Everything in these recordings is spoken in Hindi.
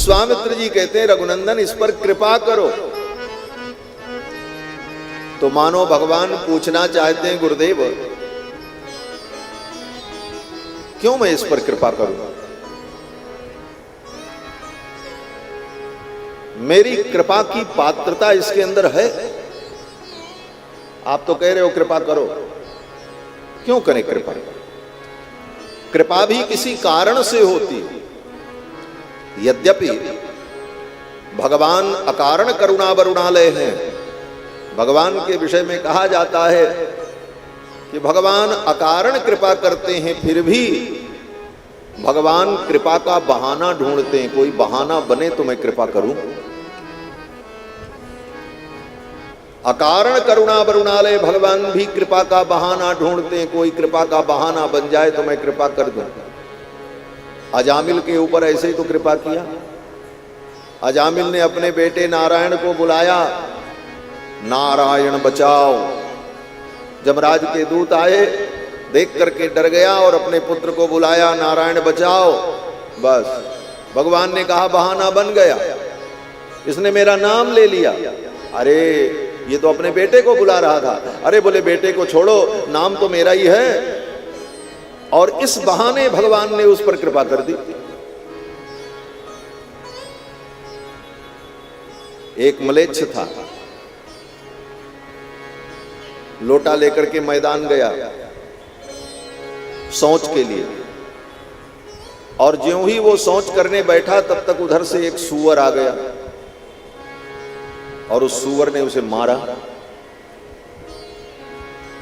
विश्वामित्र जी कहते हैं रघुनंदन इस पर कृपा करो। तो मानो भगवान पूछना चाहते हैं गुरुदेव क्यों मैं इस पर कृपा करूं? मेरी कृपा की पात्रता इसके अंदर है? आप तो कह रहे हो कृपा करो, क्यों करें कृपा? कृपा भी किसी कारण से होती है। यद्यपि भगवान अकारण करुणा वरुणालय हैं, भगवान के विषय में कहा जाता है कि भगवान अकारण कृपा करते हैं, फिर भी भगवान कृपा का बहाना ढूंढते हैं। कोई बहाना बने तो मैं कृपा करूं। अकारण करुणा वरुणालय भगवान भी कृपा का बहाना ढूंढते हैं। कोई कृपा का बहाना बन जाए तो मैं कृपा कर दूं। अजामिल के ऊपर ऐसे ही तो कृपा किया। अजामिल ने अपने बेटे नारायण को बुलाया, नारायण बचाओ। जमराज के दूत आए, देख करके डर गया और अपने पुत्र को बुलाया, नारायण बचाओ। बस भगवान ने कहा बहाना बन गया, इसने मेरा नाम ले लिया। अरे ये तो अपने बेटे को बुला रहा था। अरे बोले बेटे को छोड़ो, नाम तो मेरा ही है। और इस बहाने भगवान ने उस पर कृपा कर दी। एक मलेच्छ था, लोटा लेकर के मैदान गया शौच के लिए, और ज्यों ही वो शौच करने बैठा तब तक उधर से एक सूअर आ गया और उस सूअर ने उसे मारा।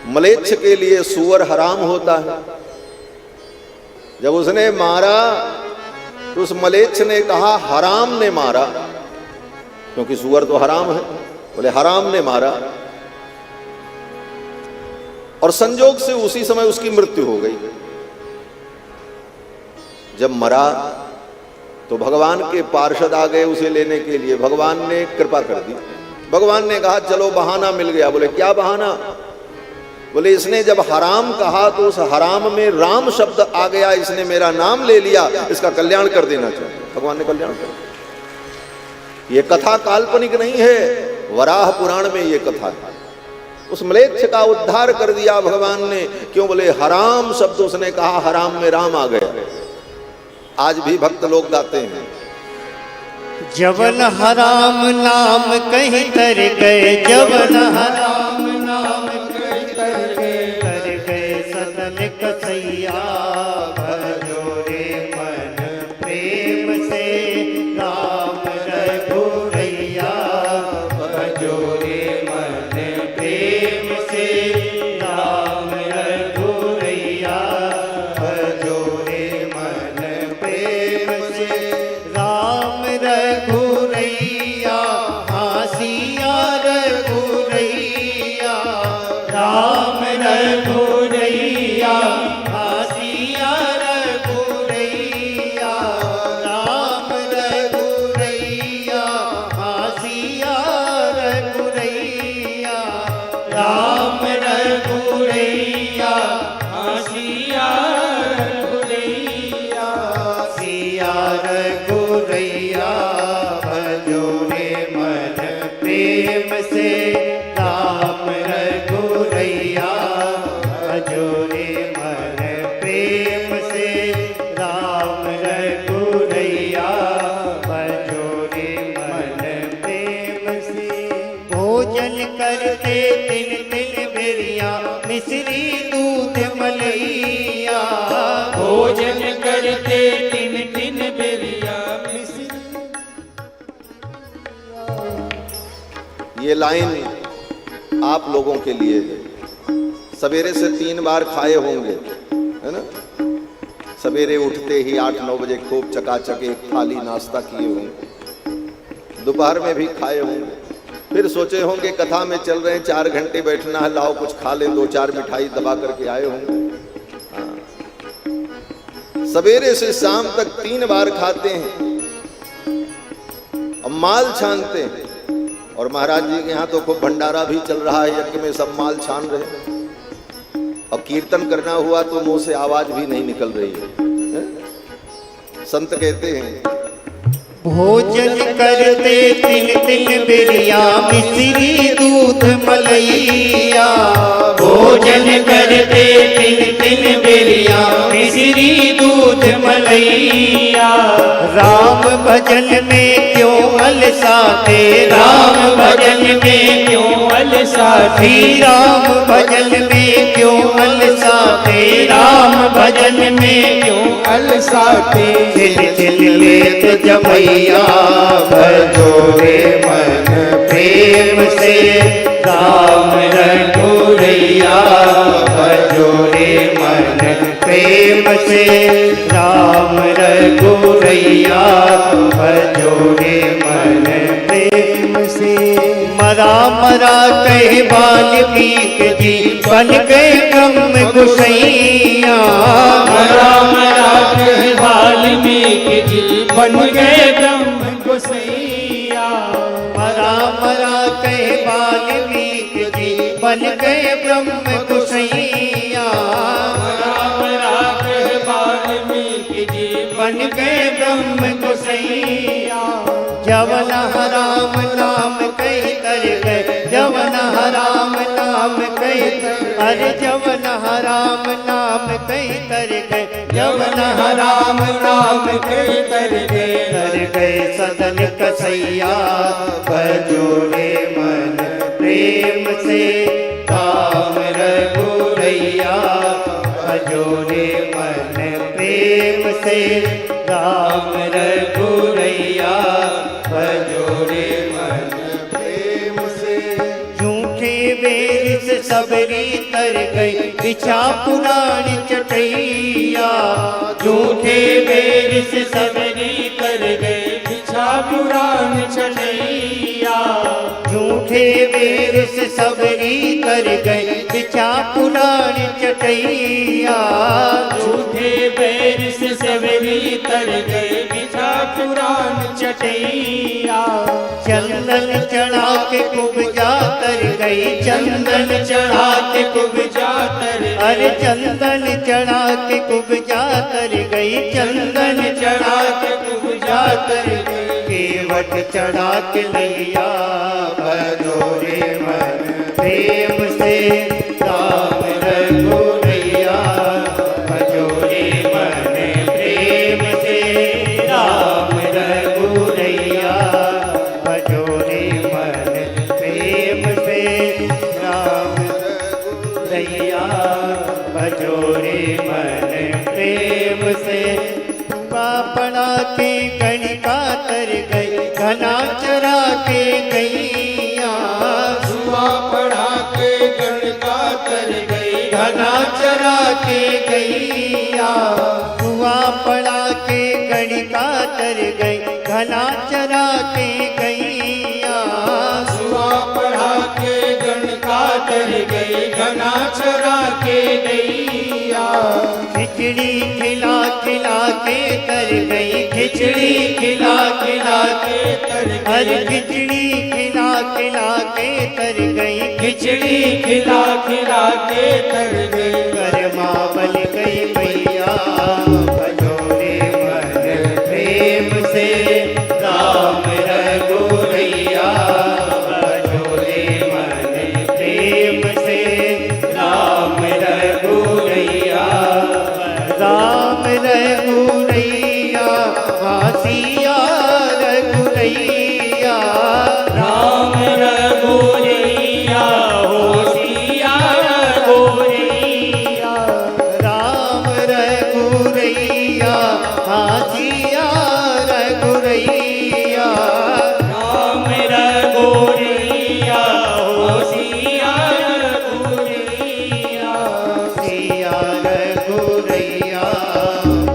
मलेच्छ के लिए सूअर हराम होता है। जब उसने मारा तो उस मलेच्छ ने कहा हराम ने मारा, क्योंकि सूअर तो हराम है। बोले हराम ने मारा, और संजोग से उसी समय उसकी मृत्यु हो गई। जब मरा तो भगवान के पार्षद आ गए उसे लेने के लिए। भगवान ने कृपा कर दी। भगवान ने कहा चलो बहाना मिल गया। बोले क्या बहाना? बोले इसने जब हराम कहा तो उस हराम में राम शब्द आ गया, इसने मेरा नाम ले लिया, इसका कल्याण कर देना चाहिए। भगवान ने कल्याण कर दिया। ये कथा काल्पनिक नहीं है, वराह पुराण में ये कथा है। उस मलेच्छ का उद्धार कर दिया भगवान ने। क्यों? बोले हराम शब्द उसने कहा, हराम में राम आ गया। आज भी भक्त लोग गाते हैं, जवन हराम नाम कहीं तर गए, जवन हराम नाम कहीं तर गए सदन कसैया। भजोरे मन प्रेम से राम रघुरैया। भजोरे मन प्रेम से राम रघुरैया। भजोरे मन प्रेम से राम रघुरैया। हासिया रघुरैया। राम रघुरैया। हासिया रघुरैया। राम रघुरैया। हासिया रघुरैया। राम रघुरैया। हासिया रघुरैया। सिया रघुरैया। भजोरे मन प्रेम से राम रघुरैया। भजोरे मन प्रेम से राम रघुरैया। भजोरे मन प्रेम से भोजन करते तिन तिन बेरिया। मिश्री दूध मलैया। भोजन करते तिन तिन बेरिया। मिश्री। ये लाइन आप लोगों के लिए है। सवेरे से 3 बार खाए होंगे, है ना? सवेरे उठते ही 8-9 बजे खूब चकाचक एक थाली नाश्ता किए होंगे, दोपहर में भी खाए होंगे, फिर सोचे होंगे कथा में चल रहे हैं 4 घंटे बैठना है, लाओ कुछ खा ले, 2-4 मिठाई दबा करके आए होंगे। हाँ। सवेरे से शाम तक 3 बार खाते हैं और माल छानते हैं। और महाराज जी के यहाँ तो खूब भंडारा भी चल रहा है, यज्ञ में सब माल छान रहे। अब कीर्तन करना हुआ तो मुंह से आवाज भी नहीं निकल रही है। संत कहते हैं भोजन करते तिन तिन बिरिया मिश्री दूध मलैया। भोजन करते तिन तिन बिरिया मिश्री दूध मलैया। राम भजन में क्यों अलसाते, राम भजन में क्यों अलसाते, राम भजन में क्यों अलसाते, राम भजन में क्यों अलसाते। छिल छिल लेत जमैया भजो रे मन प्रेम से, राम रघुरैया भजो रे मन प्रेम से, राम रघुरैया भजो रे मन प्रेम से। मरा मरा कहे वाल्मीकि जी बन गए ब्रह्म गोसैया। मरा मरा कहे वाल्मीकि जी बन गए ब्रह्म गोसैया। मरा मरा कहे वाल्मीकि जी बन गए ब्रह्म गोसैया। मरा मरा कहे वाल्मीकि जी बन गए ब्रह्म गोसैया। जवन राम नाम कही कर गए, जवन राम नाम कही, अरे जवन राम नाम कही कर गए, जवन राम नाम कही कर गए सदन कसैया। भजो रे मन प्रेम से, राम रघुरैया भजो रे मन प्रेम से, राम रघुरैया भजो रे मन प्रेम से। झूठे वेद से सबरी तर गई बिछा पुराण चटैया। झूठे वेद से सबरी तर गई बिछा पुराण चटैया। झूठे वेद से सबरी तर गई बिछा पुराण चटैया। झूठे बैर से सवेरी तर गए बिछा पुराण चटैया। चंदन चढ़ा के कुब्जा तर गई, चंदन चढ़ा के कुब्जा तर अरे चंदन चढ़ा के कुब्जा तर गई, चंदन चढ़ा के कुब्जा तर गई। केवट चढ़ा के लैया भजो रे मन प्रेम से, राम रघुरैया भजो रे मन प्रेम से, राम रघुरैया भजो रे मन प्रेम से, राम रघुरैया भजो रे मन प्रेम से। पड़ा के गणिका तर गई, घना चरा के गैया। सुआ पढ़ा के गणिका तर गई, घना चरा के गैया। हुआ पड़ा के गणिका तर गई, घना चरा के गैया। सुआ पढ़ा के गणिका तर गई, घना चरा के गैया। खिचड़ी खिला खिला के तर गई, खिचड़ी खिला खिला के तर गई, अरे खिचड़ी खिला खिला के तर गई, खिचड़ी खिला खिला के तर गई। कर्मा बन गई मैया भजो रे मन प्रेम से, राम रघुरैया भजो रे मन प्रेम से, राम रघुरैया, राम रघुरैया हासिया रघुरैया, राम रघुरैया होशिया रघुरैया। राम रघुरैया हासिया रघुरैया। राम रघुरैया होशिया रघुरैया। सिया रघुरैया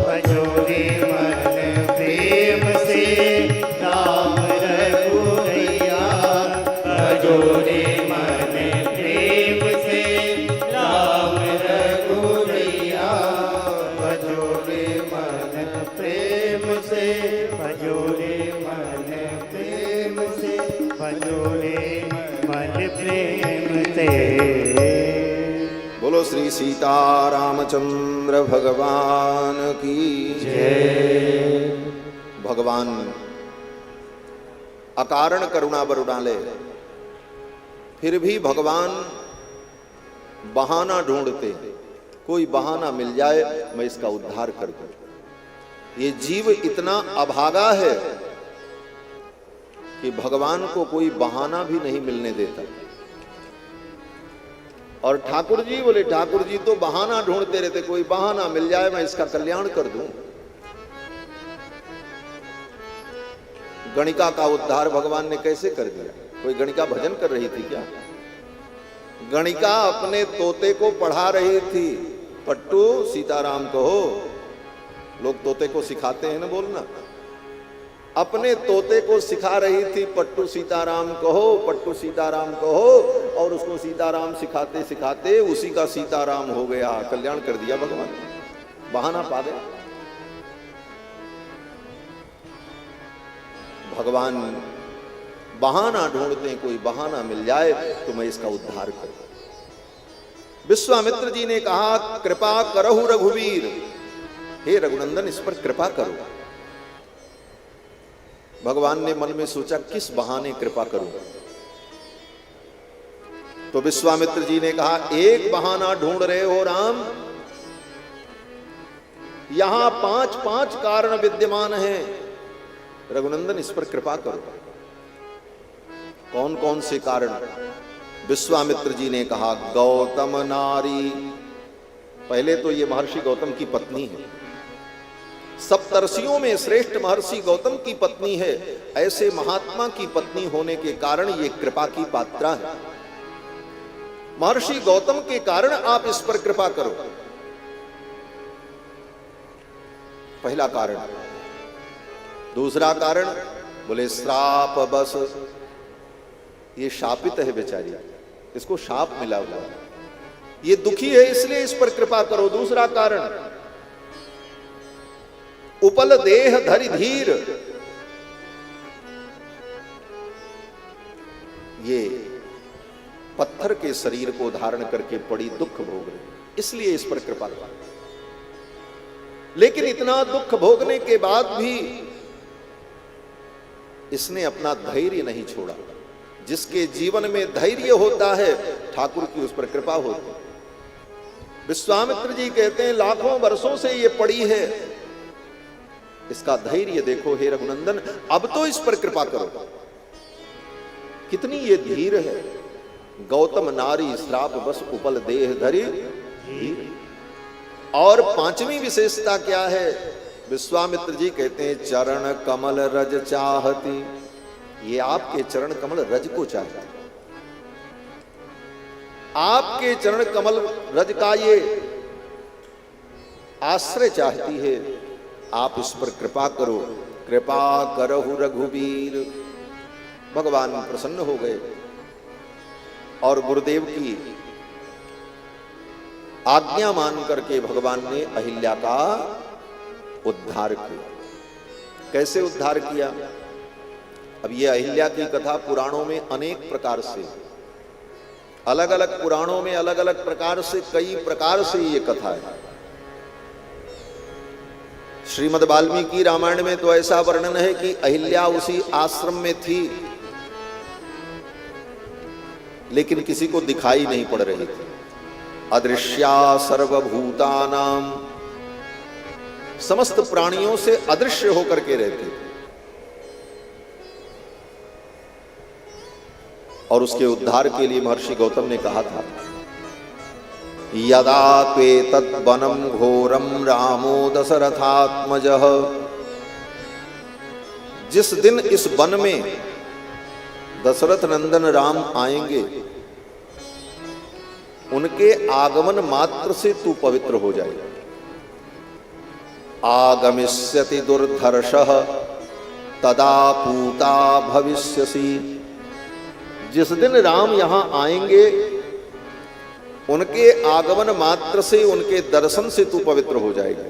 भजो रे मन प्रेम से, राम रघुरैया भजो रे मन प्रेम से, राम रघुरैया भजो रे मन प्रेम से, भजो रे मन प्रेम से, भजो रे मन प्रेम से। बोलो श्री सीता रामचंद्र भगवान की जय। भगवान अकारण करुणा बर डाले, फिर भी भगवान बहाना ढूंढते, कोई बहाना मिल जाए मैं इसका उद्धार कर दूं। ये जीव इतना अभागा है कि भगवान को कोई बहाना भी नहीं मिलने देता। और ठाकुर जी बोले, ठाकुर जी तो बहाना ढूंढते रहते, कोई बहाना मिल जाए मैं इसका कल्याण कर दूं। गणिका का उद्धार भगवान ने कैसे कर दिया? कोई गणिका भजन कर रही थी क्या? गणिका अपने तोते को पढ़ा रही थी, पट्टू सीताराम कहो। लोग तोते को सिखाते हैं ना बोलना। अपने तोते को सिखा रही थी, पट्टू सीताराम कहो, पट्टू सीताराम कहो। और उसको सीताराम सिखाते सिखाते उसी का सीताराम हो गया, कल्याण कर दिया भगवान। बहाना पा गया भगवान। बहाना ढूंढते हैं, कोई बहाना मिल जाए तो मैं इसका उद्धार करूं। विश्वामित्र जी ने कहा, कृपा करहु रघुवीर, हे रघुनंदन इस पर कृपा करो। भगवान ने मन में सोचा, किस बहाने कृपा करूं? तो विश्वामित्र जी ने कहा, एक बहाना ढूंढ रहे हो राम, यहां 5 कारण विद्यमान हैं, रघुनंदन इस पर कृपा करो। कौन कौन से कारण? विश्वामित्र जी ने कहा, गौतम नारी। पहले तो ये महर्षि गौतम की पत्नी है, सप्तर्षियों में श्रेष्ठ महर्षि गौतम की पत्नी है। ऐसे महात्मा की पत्नी होने के कारण ये कृपा की पात्रा है। महर्षि गौतम के कारण आप इस पर कृपा करो, पहला कारण। दूसरा कारण बोले, श्राप बस, ये शापित है बेचारी, इसको शाप मिला हुआ, ये दुखी है इसलिए इस पर कृपा करो। दूसरा कारण, उपल देह धरि धीर, ये पत्थर के शरीर को धारण करके बड़ी दुख भोग रहे, इसलिए इस पर कृपा करो। लेकिन इतना दुख भोगने के बाद भी इसने अपना धैर्य नहीं छोड़ा। जिसके जीवन में धैर्य होता है, ठाकुर की उस पर कृपा होती है। विश्वामित्र जी कहते हैं, लाखों वर्षों से ये पड़ी है, इसका धैर्य देखो हे रघुनंदन, अब तो इस पर कृपा करो। कितनी ये धीर है। गौतम नारी श्राप बस उपल देह धरि धीर। और 5वीं विशेषता क्या है? विश्वामित्र जी कहते हैं, चरण कमल रज चाहती, ये आपके चरण कमल रज को चाहती, आपके चरण कमल रज का ये आश्रय चाहती है, आप इस पर कृपा करो। कृपा करहु रघुवीर। भगवान प्रसन्न हो गए और गुरुदेव की आज्ञा मान करके भगवान ने अहिल्या का उद्धार किया। कैसे उद्धार किया? अब ये अहिल्या की कथा पुराणों में अनेक प्रकार से, अलग अलग पुराणों में अलग अलग प्रकार से, कई प्रकार से ये कथा है। श्रीमद् वाल्मीकि रामायण में तो ऐसा वर्णन है कि अहिल्या उसी आश्रम में थी, लेकिन किसी को दिखाई नहीं पड़ रही थी। अदृश्या सर्वभूतानां, समस्त प्राणियों से अदृश्य होकर के रहती थी। और उसके उद्धार के लिए महर्षि गौतम ने कहा था, यदा त्वेतद् वनं घोरं रामो दशरथात्मजः, जिस दिन इस वन में दशरथ नंदन राम आएंगे, उनके आगमन मात्र से तू पवित्र हो जाएगा। आगमिष्यति दुर्धर्षः तदा पूता भविष्यसि, जिस दिन राम यहां आएंगे, उनके आगमन मात्र से, उनके दर्शन से तू पवित्र हो जाएगा।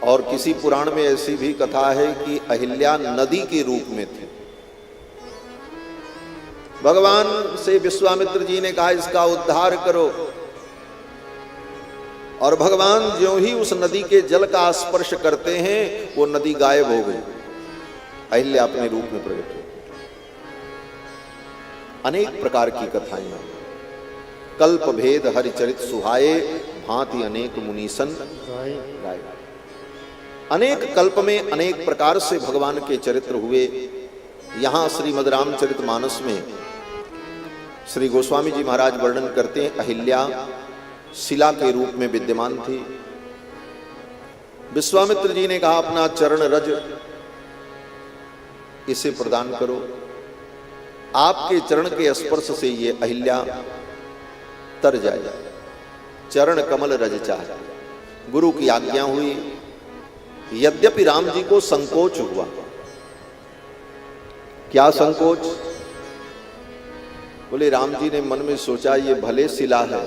और किसी पुराण में ऐसी भी कथा है कि अहिल्या नदी के रूप में थी। भगवान से विश्वामित्र जी ने कहा, इसका उद्धार करो। और भगवान ज्यों ही उस नदी के जल का स्पर्श करते हैं वो नदी गायब हो गई, अहिल्या अपने रूप में प्रकट हुई। अनेक प्रकार की कथाएं हैं। कल्प भेद हरिचरित सुहाए, भांति अनेक मुनीसन गाए। अनेक कल्प में अनेक प्रकार से भगवान के चरित्र हुए। यहां श्रीमद् रामचरितमानस में श्री गोस्वामी जी महाराज वर्णन करते हैं, अहिल्या शिला के रूप में विद्यमान थी। विश्वामित्र जी ने कहा अपना चरण रज इसे प्रदान करो। आपके चरण के स्पर्श से ये अहिल्या तर जाए। चरण कमल रज चाहे। गुरु की आज्ञा हुई। यद्यपि राम जी को संकोच हुआ। क्या संकोच? बोले राम जी ने मन में सोचा ये भले शिला है,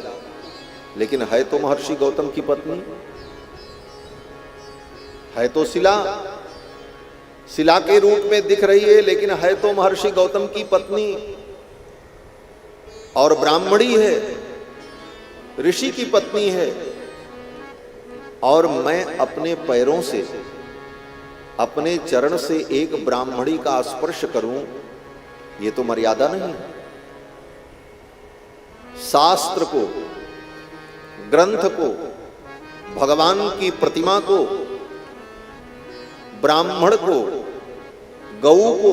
लेकिन है तो महर्षि गौतम की पत्नी, है तो शिला, शिला के रूप में दिख रही है, लेकिन है तो महर्षि गौतम की पत्नी और ब्राह्मणी है, ऋषि की पत्नी है। और मैं अपने पैरों से, अपने चरण से एक ब्राह्मणी का स्पर्श करूं, ये तो मर्यादा नहीं। शास्त्र को, ग्रंथ को, भगवान की प्रतिमा को, ब्राह्मण को, गौ को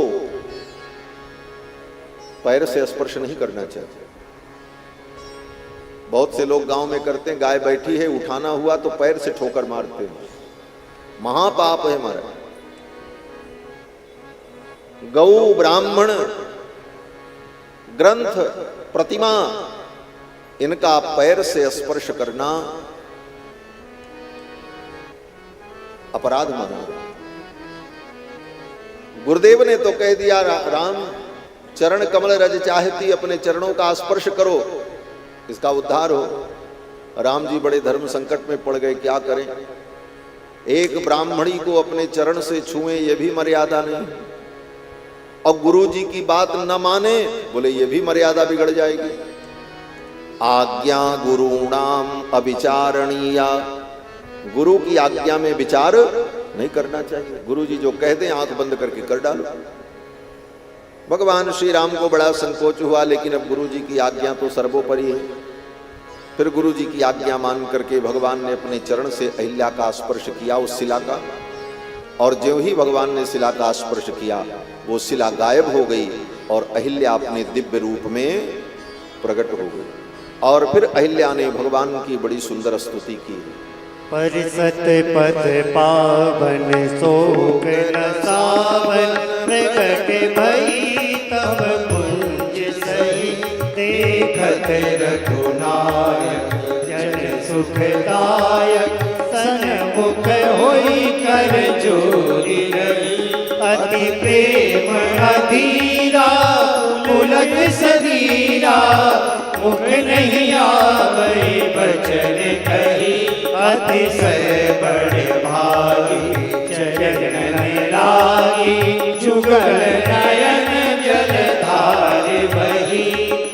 पैर से स्पर्श नहीं करना चाहिए। बहुत से लोग गांव में करते हैं, गाय बैठी है, उठाना हुआ तो पैर से ठोकर मारते हैं, महापाप है हमारा। गौ, ब्राह्मण, ग्रंथ, प्रतिमा, इनका पैर से स्पर्श करना अपराध माना। गुरुदेव ने तो कह दिया राम चरण कमल रज चाहती, अपने चरणों का स्पर्श करो, इसका उद्धार हो। राम जी बड़े धर्म संकट में पड़ गए, क्या करें। एक ब्राह्मणी को अपने चरण से छुएं, ये भी मर्यादा नहीं, और गुरु जी की बात न माने, बोले ये भी मर्यादा बिगड़ जाएगी। आज्ञा गुरुणाम अविचारणीया, गुरु की आज्ञा में विचार नहीं करना चाहिए। गुरु जी जो कह दें आंख बंद करके कर डालो। भगवान श्री राम को बड़ा संकोच हुआ, लेकिन अब गुरु जी की आज्ञा तो सर्वोपरि है। फिर गुरु जी की आज्ञा मान करके भगवान ने अपने चरण से अहिल्या का स्पर्श किया, उस शिला का, और ज्यों ही भगवान ने शिला का स्पर्श किया वो शिला गायब हो गई और अहिल्या अपने दिव्य रूप में प्रकट हो गई। और फिर अहिल्या ने भगवान की बड़ी सुंदर स्तुति की। परिसत पथ पावन शोक न सावन, प्रकट भई तब पुंज सही, देखत रघुनायक जन सुखदायक, सन्मुख होई कर जोरी रही, अति प्रेम अधीरा पुलक शरीरा, मुख नहीं आवे बचन कही, अतिशय बड़े भागी चरण लागी, जुगल नयन जलधार बही,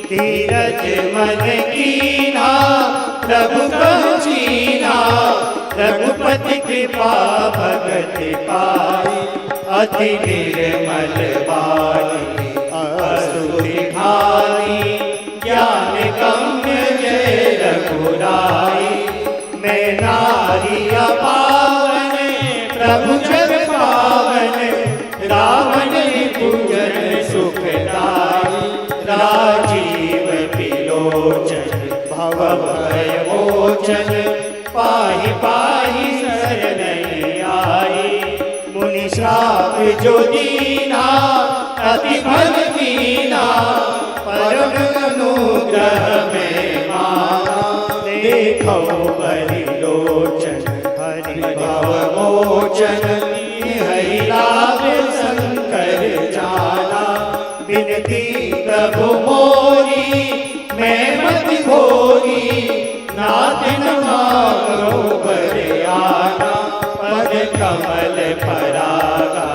धीरज मन कीना प्रभु पहुँचीना, रघुपति कृपा भगत पाई, अति निर्मल वाणी असुरी भारी, ज्ञान गम्य जय रघुराई, मैं नारिया पावन प्रभु जग पावन, रावण पूजन सुखदाई, राजीव विलोचन भव भय मोचन, पाहि पाहि शरण आई, मुनि श्राप जो दीना अति भग कीना, परम अनुग्रह में माना, देखो बलि लोचन हरि भव मोचन, हरि लाभ शंकर जाना, बिनती प्रभु मोरी मैं मति भोरी, नाथ न मांगो बर आना, पद कमल परागा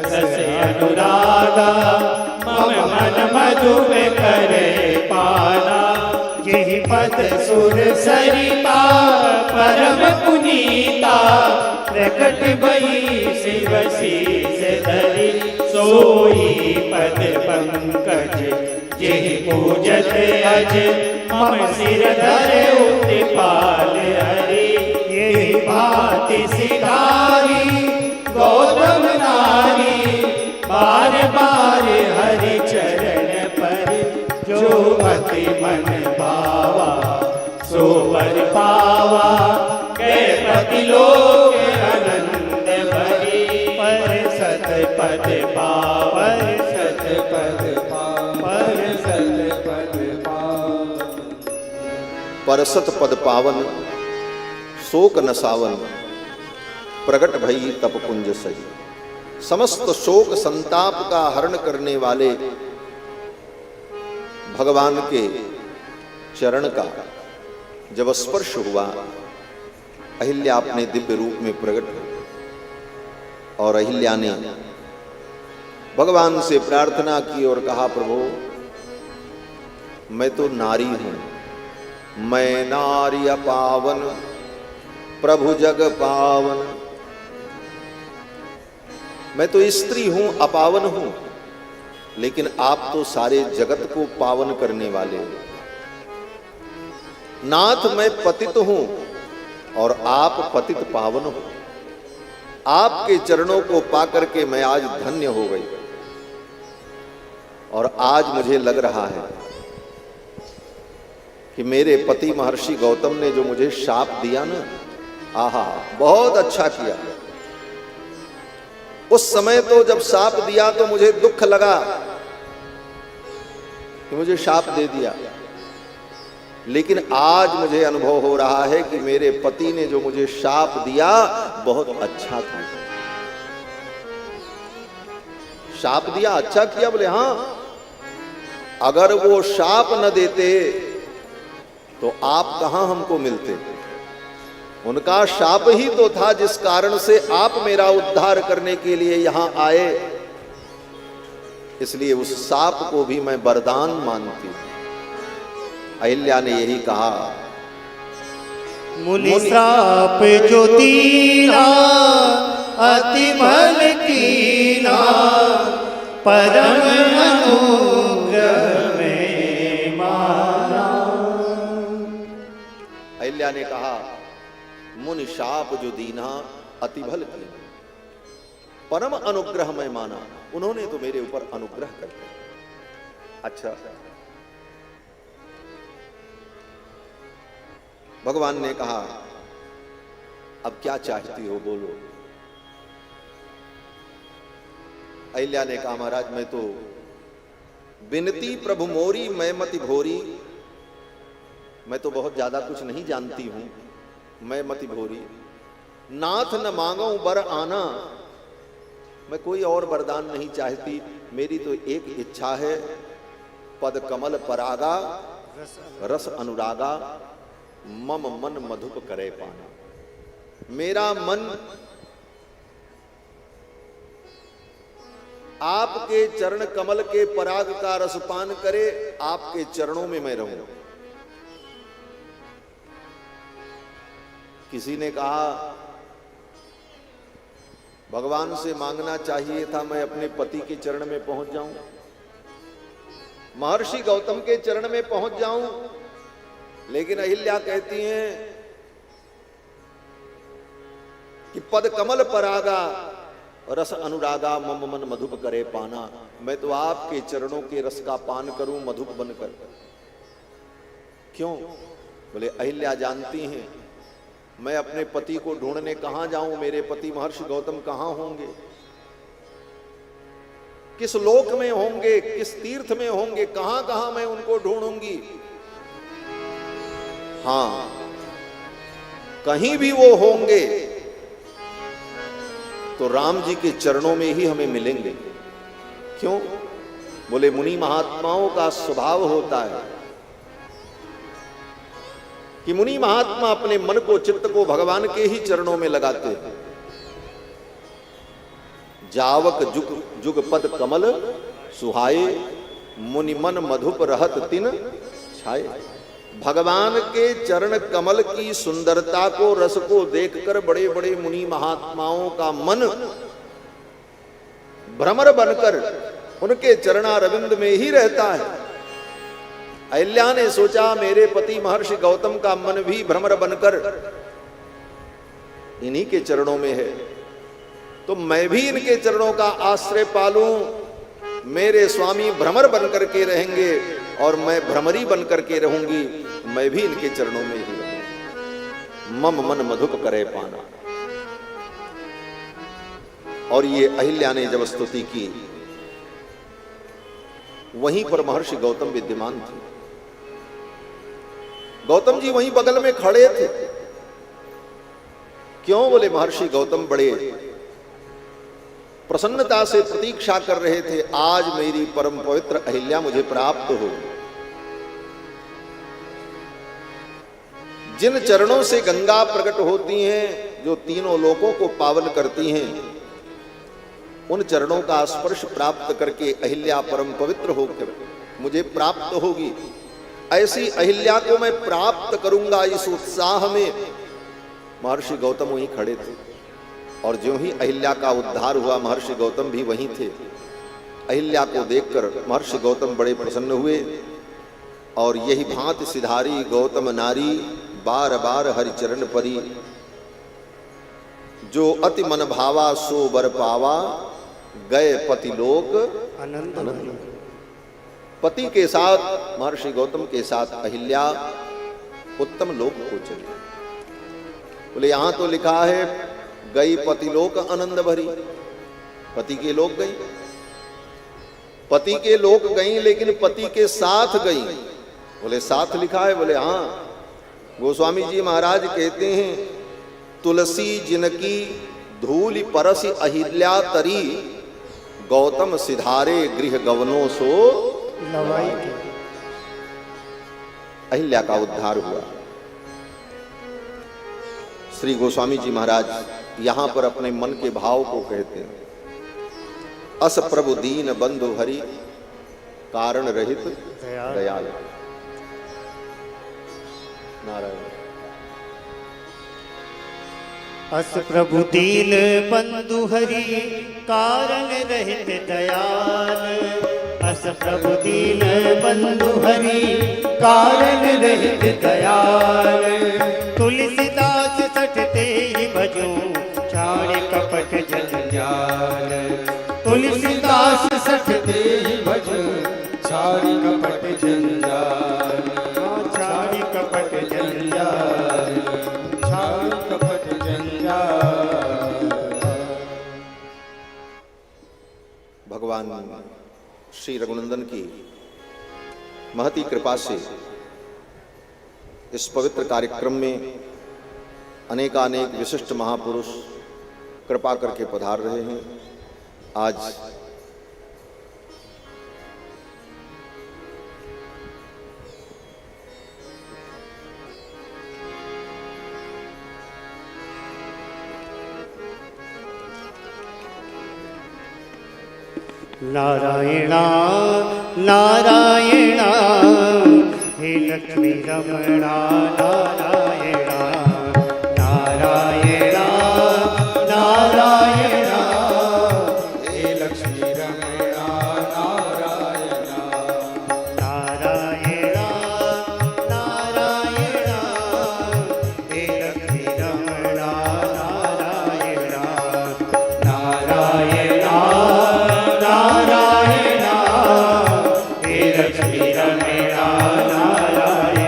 रस अनुरागा, मम मन मधु में करे पाना, यही पद सुर सरिता पुनीता प्रकट भई शिव शीस धरि सोई पद पंकज जिहि पूजत अज मम सिर धरे उत्पाल हरि यही भांति सिधारी गौतम नारी बार बार हरि चरण पर जो मति मन भावा सो वर पावा कै पति लोक आनंद भरी पर सत पद पावर सत पद पावर सत पद पावर परसत पद पावन शोक नसावन प्रगट भई तप कुंज सही। समस्त शोक संताप का हरण करने वाले भगवान के चरण का जब स्पर्श हुआ, अहिल्या अपने दिव्य रूप में प्रकट हुई और अहिल्या ने भगवान से प्रार्थना की और कहा, प्रभु मैं तो नारी हूं, मैं नारी अपावन प्रभु जग पावन। मैं तो स्त्री हूं, अपावन हूं, लेकिन आप तो सारे जगत को पावन करने वाले हैं। नाथ मैं पतित हूं और आप पतित पावन हो। आपके चरणों को पाकर के मैं आज धन्य हो गई और आज मुझे लग रहा है कि मेरे पति महर्षि गौतम ने जो मुझे शाप दिया ना, आहा बहुत अच्छा किया। उस समय तो जब शाप दिया तो मुझे दुख लगा कि मुझे शाप दे दिया, लेकिन आज मुझे अनुभव हो रहा है कि मेरे पति ने जो मुझे शाप दिया बहुत अच्छा था। शाप दिया अच्छा किया, बोले हां, अगर वो शाप न देते तो आप कहां हमको मिलते। उनका शाप ही तो था जिस कारण से आप मेरा उद्धार करने के लिए यहां आए, इसलिए उस शाप को भी मैं वरदान मानती हूं। अहिल्या ने यही कहा, मुनि श्राप जो दीना अति भल कीना परम अनुग्रह में माना। अहिल्या ने कहा, मुनि शाप जो दीना अति भल कीना परम अनुग्रह में माना। उन्होंने तो मेरे ऊपर अनुग्रह कर दिया। अच्छा, भगवान ने कहा, अब क्या चाहती हो बोलो। अहिल्या ने कहा, महाराज मैं तो विनती प्रभु मोरी मैं मति भोरी। मैं तो बहुत ज्यादा कुछ नहीं जानती हूं, मैं मति भोरी। नाथ न मांगो बर आना, मैं कोई और वरदान नहीं चाहती। मेरी तो एक इच्छा है, पद कमल परागा रस अनुरागा मम मन मधुप करे पाना। मेरा मन आपके चरण कमल के पराग का रसपान करे, आपके चरणों में मैं रहूं। किसी ने कहा, भगवान से मांगना चाहिए था मैं अपने पति के चरण में पहुंच जाऊं, महर्षि गौतम के चरण में पहुंच जाऊं। लेकिन अहिल्या कहती हैं कि पद कमल परागा रस अनुरागा मम मन मधुप करे पाना। मैं तो आपके चरणों के रस का पान करूं मधुप बनकर। क्यों? बोले अहिल्या जानती हैं मैं अपने पति को ढूंढने कहां जाऊं, मेरे पति महर्षि गौतम कहां होंगे, किस लोक में होंगे, किस तीर्थ में होंगे, कहां कहां मैं उनको ढूंढूंगी। हां, कहीं भी वो होंगे तो राम जी के चरणों में ही हमें मिलेंगे। क्यों? बोले मुनि महात्माओं का स्वभाव होता है कि मुनि महात्मा अपने मन को चित्त को भगवान के ही चरणों में लगाते हैं। जावक जुग जुग पद कमल सुहाए मुनि मन मधुप रहत तिन छाए। भगवान के चरण कमल की सुंदरता को, रस को देखकर बड़े बड़े मुनि महात्माओं का मन भ्रमर बनकर उनके चरणारविंद में ही रहता है। अहिल्या ने सोचा मेरे पति महर्षि गौतम का मन भी भ्रमर बनकर इन्हीं के चरणों में है, तो मैं भी इनके चरणों का आश्रय पालूं। मेरे स्वामी भ्रमर बनकर के रहेंगे और मैं भ्रमरी बनकर के रहूंगी, मैं भी इनके चरणों में ही रहूंगी। मम मन मधुप करे पाना। और ये अहिल्या ने जब स्तुति की, वहीं पर महर्षि गौतम विद्यमान थे। गौतम जी वहीं बगल में खड़े थे। क्यों? बोले महर्षि गौतम बड़े प्रसन्नता से प्रतीक्षा कर रहे थे, आज मेरी परम पवित्र अहिल्या मुझे प्राप्त हो। जिन चरणों से गंगा प्रकट होती हैं, जो तीनों लोकों को पावन करती हैं, उन चरणों का स्पर्श प्राप्त करके अहिल्या परम पवित्र होकर मुझे प्राप्त होगी। ऐसी अहिल्या को मैं प्राप्त करूंगा, इस उत्साह में महर्षि गौतम वहीं खड़े थे। और ज्यों ही अहिल्या का उद्धार हुआ, महर्षि गौतम भी वहीं थे। अहिल्या को देखकर महर्षि गौतम बड़े प्रसन्न हुए और यही भांति सिधारी गौतम नारी, बार बार हरि चरण परी। जो अति मन भावा सो बर पावा, गए पति लोक आनंद। पति के साथ, महर्षि गौतम के साथ अहिल्या उत्तम लोक को चली। बोले यहां तो लिखा है गई पतिलोक आनंद भरी। पति के लोक गई, पति के लोक गई, लेकिन पति के साथ गई। बोले साथ लिखा है? बोले हाँ। गोस्वामी जी महाराज कहते हैं, तुलसी जिनकी धूलि परसि अहिल्या तरी, गौतम सिधारे गृह गवनो सो लवाई। अहिल्या का उद्धार हुआ। श्री गोस्वामी जी महाराज यहां पर अपने मन के भाव को कहते हैं, अस प्रभु दीन बंधु हरि, कारण रहित दयाल। नारायण। अस प्रभु दीन बंधु हरि, कारण रहित दयाल। अस प्रभु दीन बंधु हरि, कारण रहित दयाल। तुलसीदास सठते ही भजो, छाड़ कपट जंजाल। तुलसीदास सठते ही भजो, छाड़ कपट जंजाल। छाड़ कपट जंजाल, छाड़ कपट जंजाल। भगवान श्री रघुनंदन की महती कृपा से इस पवित्र कार्यक्रम में अनेकानेक विशिष्ट महापुरुष कृपा करके पधार रहे हैं। आज नारायणा नारायणा, हे लक्ष्मी रमणा नारायणा। नारायणा नारायणा, हे लक्ष्मी रमणा नारायणा। नारायणा नारायणा, हे लक्ष्मी रमणा नारायणा। नारायणा नारायणा, हे लक्ष्मी रमणा नारायणा।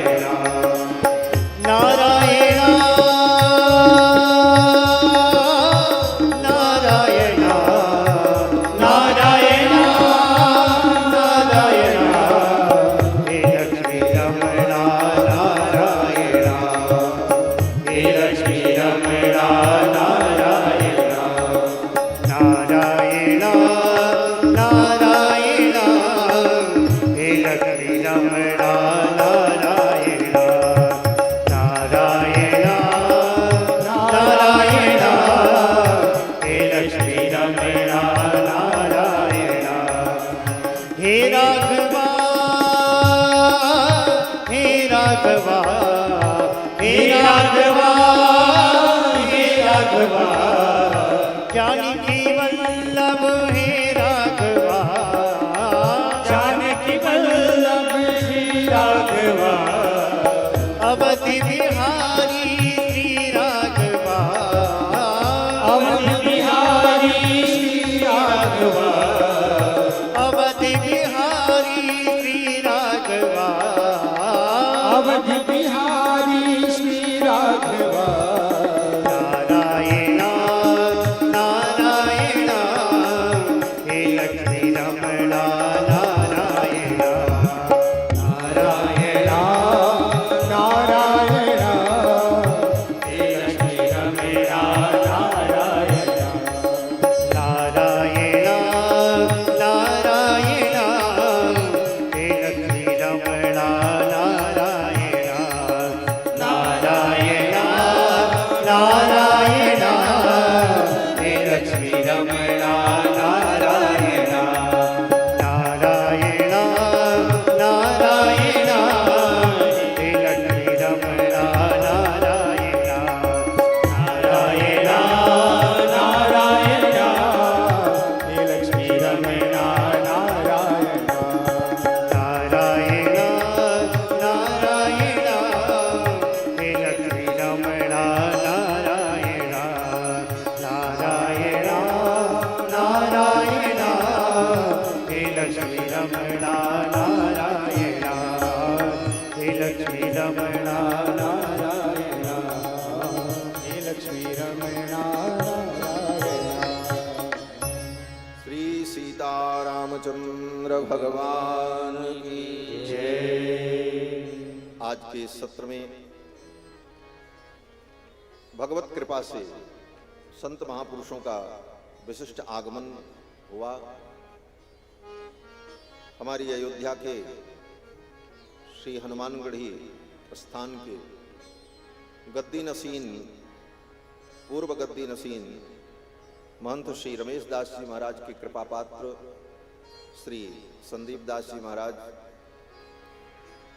नारायण हे लक्ष्मी रमणा नारायण नारायण नारायण हे लक्ष्मी रमणा नारायण नारायण नारायण हे लक्ष्मी रमणा नारायण नारायण नारायण हे लक्ष्मी रमणा नारायण नारायण नारायण हे लक्ष्मी रमणा नारायण हे लक्ष्मी रमणा नारायण हे लक्ष्मी रमणा श्री सीतारामचंद्र भगवान की आज के सत्र में भगवत कृपा से संत महापुरुषों का विशिष्ट आगमन हुआ। हमारी अयोध्या के श्री हनुमानगढ़ी स्थान के गद्दी नसीन पूर्व गद्दी नसीन महंत श्री रमेश दास जी महाराज के कृपा पात्र श्री संदीप दास जी महाराज,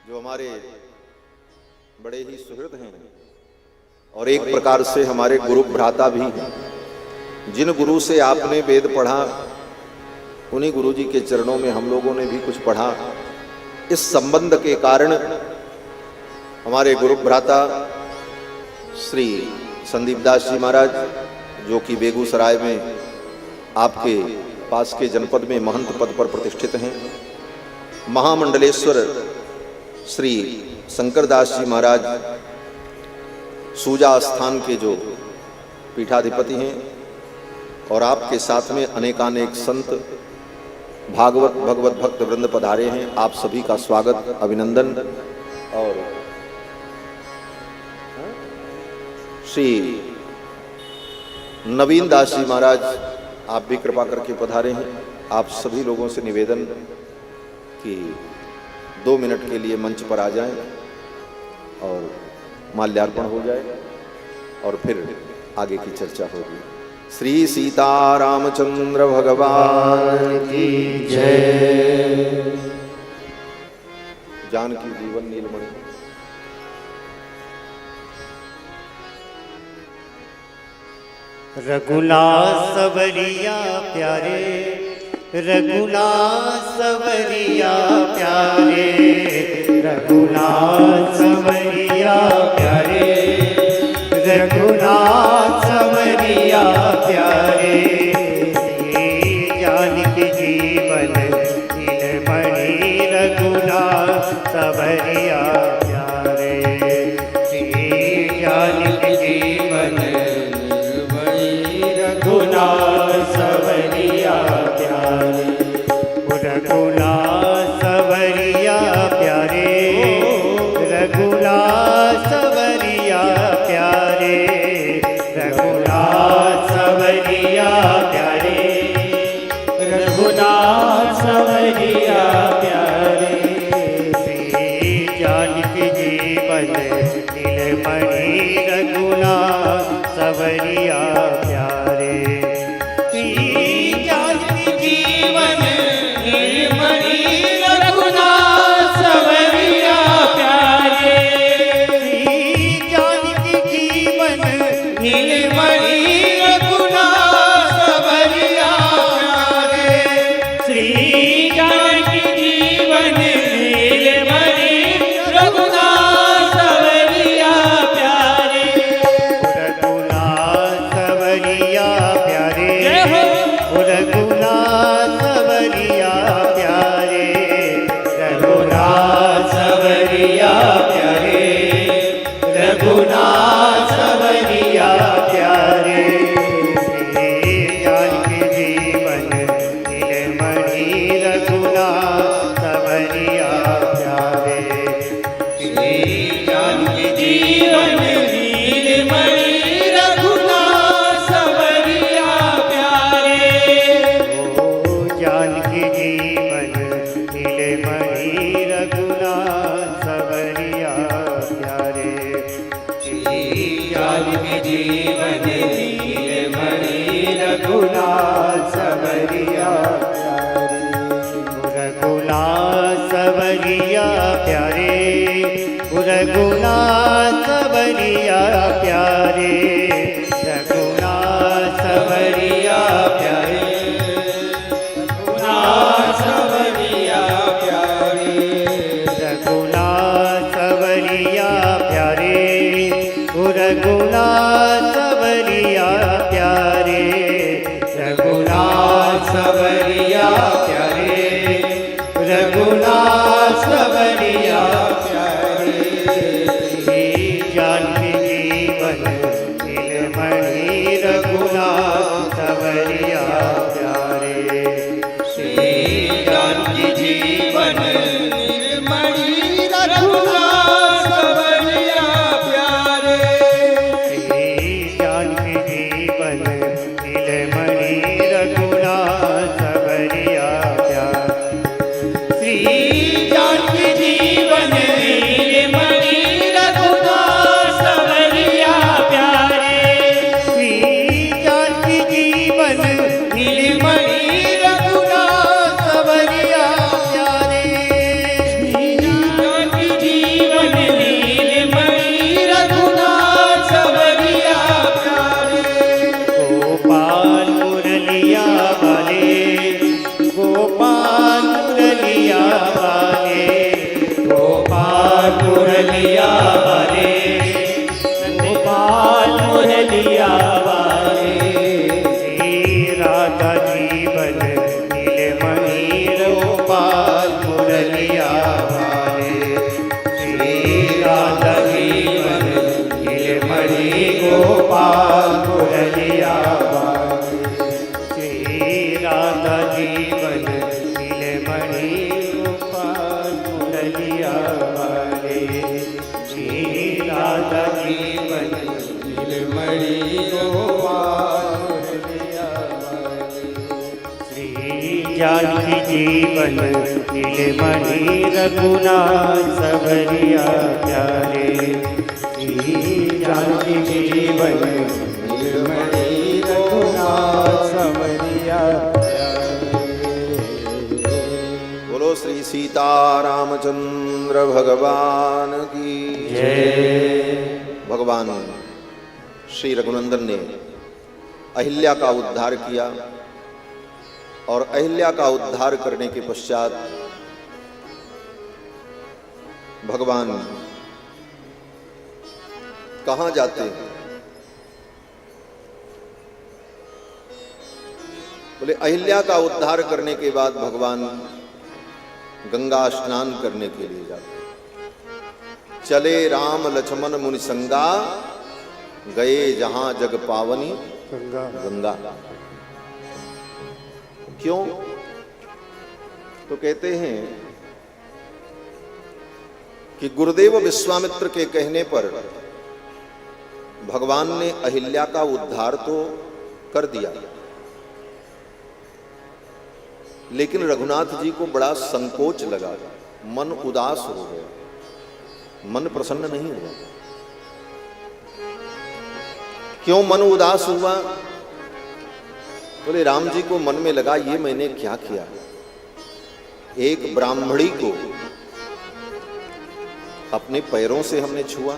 जो हमारे बड़े ही सुहृद हैं और एक प्रकार से हमारे गुरु भ्राता भी हैं। जिन गुरु से आपने वेद पढ़ा उन्हीं गुरु जी के चरणों में हम लोगों ने भी कुछ पढ़ा। इस संबंध के कारण हमारे गुरु भ्राता श्री संदीप दास जी महाराज, जो कि बेगूसराय में आपके पास के जनपद में महंत पद पर प्रतिष्ठित हैं, महामंडलेश्वर श्री शंकर दास जी महाराज सूजा स्थान के जो पीठाधिपति हैं, और आपके साथ में अनेकानेक संत भागवत भगवत भक्त वृंद पधारे हैं। आप सभी का स्वागत अभिनंदन। और श्री नवीन दास जी महाराज, आप भी कृपा करके पधारे हैं। आप सभी लोगों से निवेदन कि 2 मिनट के लिए मंच पर आ जाएं और माल्यार्पण हो जाए और फिर आगे की चर्चा होगी। श्री सीतारामचंद्र भगवान की जय। जानकी जीवन नीलमणि। रघुनाथ सवरिया प्यारे, रघुनाथ सवरिया प्यारे, रघुनाथ सवरिया प्यारे, रघुनाथ सवरिया प्यारे। श्री जानकी जीवन नीलमणि रघुनाथ सवरिया प्यारे। श्री जानकी जीवन रघुनाथ सवरिया प्यारे, रघुनाथ सवरिया प्यारे, रघुनाथ सवरिया प्यारे, रघुनाथ सवरिया प्यारे, रघुनाथ सवरिया प्यारे। श्री जानकी जीवन नीलमणि रघुनाथ सवरिया प्यारे। श्री जानकी जीवन नीलमणि रघुनाथ सवरिया प्यारे, श्री जानकी जीवन नीलमणि रघुनाथ सवरिया प्यारे। श्री जानकी जीवन नीलमणि रघुनाथ सवरिया प्यारे। रघुनाथ सवरिया प्यारे, जय हो। रघुनाथ सवरिया प्यारे, रघुनाथ सवरिया प्यारे, रघुनाथ सवरिया प्यारे। प्यारे रघुनाथ सवरिया प्यारे रघुनाथ सवरिया प्यारे रघुनाथ सवरिया प्यारे ओ रघुनाथ सवरिया प्यारे रघुनाथ सवरिया प्यारे रघुनाथ सवरिया प्यारे श्री जानकी जीवन नीलमणि रघुनाथ सवरिया प्यारे श्री जानकी जीवन निर्मणि रघुनाथ सवरिया प्यारे श्री जानकी जीवन नीलमणि रघुनाथ सवरिया प्यारे श्री जानकी जीवन नीलमणि रघुनाथ सवरिया प्यारे श्री जानकी जीवन नीलमणि रघुनाथ सवरिया प्यारे जानकी जीवन नीलमणि रघुनाथ सवरिया प्यारे गोपाल मुरलिया वाले गोपाल मुरलिया वाले गोपाल मुरलिया वाले गोपाल मुरलिया वाले श्री राधा जीवन नीलमणि गोपाल मुरलिया वाले श्री राधा जीवन नीलमणि गोपाल मुरलिया वाले श्री राधा जीवन नीलमणि गोपाल मुरलिया वाले श्री राधा जीवन नीलमणि गोपाल मुरलिया वाले श्री जानकी जीवन नीलमणि रघुनाथ सवरिया प्यारे श्री जानकी जीवन नीलमणि रघुनाथ सवरिया बोलो श्री सीतारामचंद्र भगवान की जय। भगवान श्री रघुनंदन ने अहिल्या का उद्धार किया और अहिल्या का उद्धार करने के पश्चात भगवान कहां जाते हैं? बोले अहिल्या का उद्धार करने के बाद भगवान गंगा स्नान करने के लिए जाते। चले राम लक्ष्मण मुनि संगा, गए जहां जग पावनी गंगा। क्यों? तो कहते हैं कि गुरुदेव विश्वामित्र के कहने पर भगवान ने अहिल्या का उद्धार तो कर दिया, लेकिन रघुनाथ जी को बड़ा संकोच लगा, मन उदास हो गया, मन प्रसन्न नहीं हुआ। क्यों मन उदास हुआ? बोले राम जी को मन में लगा ये मैंने क्या किया, एक ब्राह्मणी को अपने पैरों से हमने छुआ,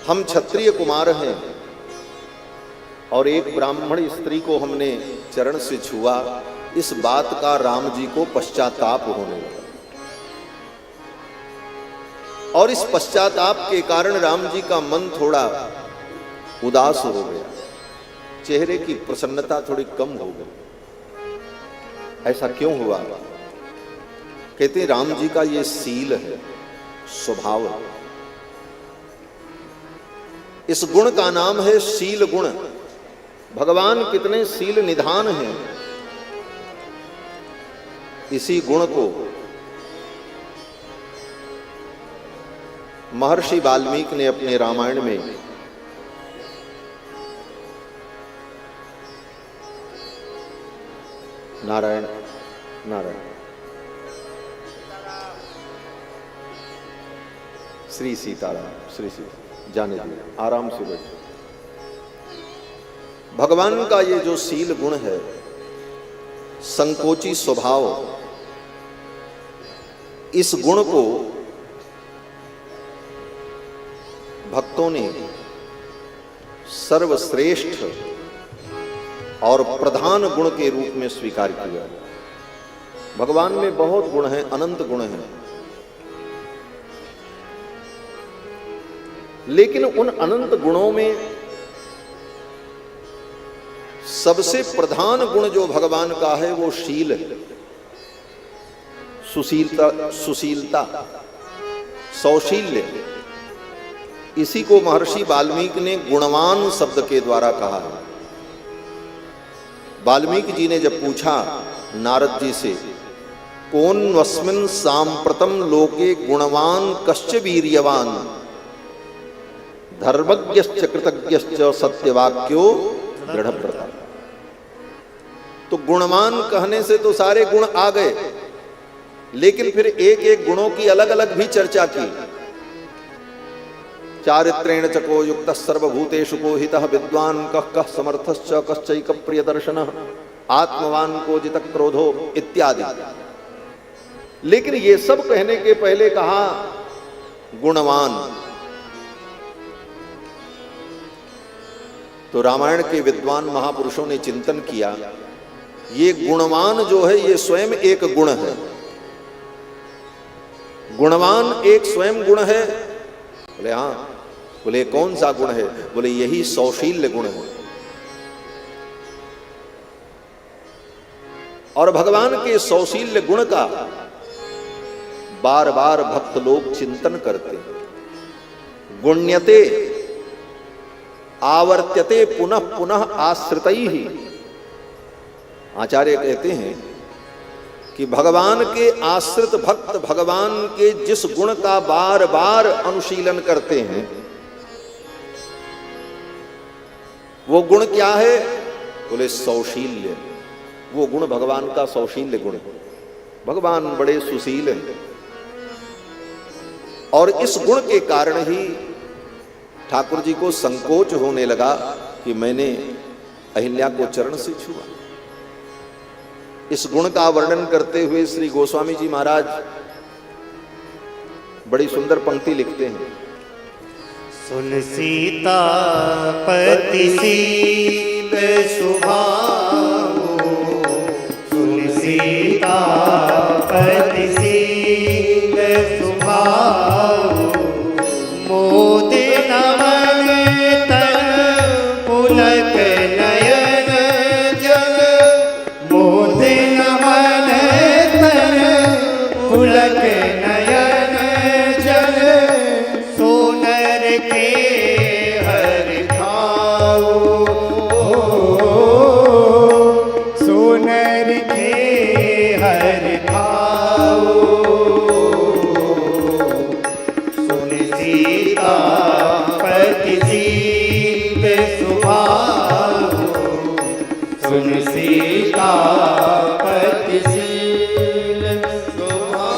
हम क्षत्रिय कुमार हैं और एक ब्राह्मण स्त्री को हमने चरण से छुआ, इस बात का राम जी को पश्चाताप होने लगा और इस पश्चाताप के कारण राम जी का मन थोड़ा उदास हो गया, चेहरे की प्रसन्नता थोड़ी कम हो गई। ऐसा क्यों हुआ? कहते राम जी का ये सील है, स्वभाव है, इस गुण का नाम है शील गुण। भगवान कितने शील निधान हैं, इसी गुण को महर्षि वाल्मीकि ने अपने रामायण में नारायण नारायण श्री सीताराम श्री सीता जाने दिए, आराम से बैठे। भगवान का ये जो शील गुण है, संकोची स्वभाव, इस गुण को भक्तों ने सर्वश्रेष्ठ और प्रधान गुण के रूप में स्वीकार किया। भगवान में बहुत गुण हैं, अनंत गुण हैं, लेकिन उन अनंत गुणों में सबसे प्रधान गुण जो भगवान का है वो शील है, सुशीलता, सौशील्य। इसी को महर्षि वाल्मीकि ने गुणवान शब्द के द्वारा कहा है। वाल्मीकि जी ने जब पूछा नारद जी से, कोन्वस्मिन् सांप्रतम लोके गुणवान कश्च वीर्यवान धर्मज्ञश्च कृतज्ञश्च सत्यवाक्यो दृढ़व्रता। तो गुणवान कहने से तो सारे गुण आ गए, लेकिन फिर एक एक गुणों की अलग अलग भी चर्चा की। चारित्रेण चको युक्तः सर्वभूतेषु कोहितः विद्वान कः समर्थश्च कश्चैक प्रियदर्शनः आत्मवान को जित क्रोधो इत्यादि। लेकिन ये सब कहने के पहले कहा गुणवान। तो रामायण के विद्वान महापुरुषों ने चिंतन किया, ये गुणवान जो है ये स्वयं एक गुण है। गुणवान एक स्वयं गुण है। बोले हाँ। बोले कौन सा गुण है? बोले यही सौशील्य गुण है। और भगवान के सौशील्य गुण का बार बार भक्त लोग चिंतन करते हैं। गुण्यते आवर्त्यते पुनः पुनः आश्रितैहि। आचार्य कहते हैं कि भगवान के आश्रित भक्त भगवान के जिस गुण का बार बार अनुशीलन करते हैं वो गुण क्या है? बोले सौशील्य। वो गुण भगवान का सौशील्य गुण है। भगवान बड़े सुशील हैं और इस गुण के कारण ही ठाकुर जी को संकोच होने लगा कि मैंने अहिल्या को चरण से छुआ। इस गुण का वर्णन करते हुए श्री गोस्वामी जी महाराज बड़ी सुंदर पंक्ति लिखते हैं। सुन सीता पति शील सुभाऊ, सुन सीता पति शील सुभाऊ, मोदे नमन तन पुलक नयन जल, मोदे नमन तन पुलक नयन जल, सोनर के हर खाओ, सोनर के हर खाओ, सुन सीता पति शील सुभाऊ, सुन सीता पति शील सुभाऊ।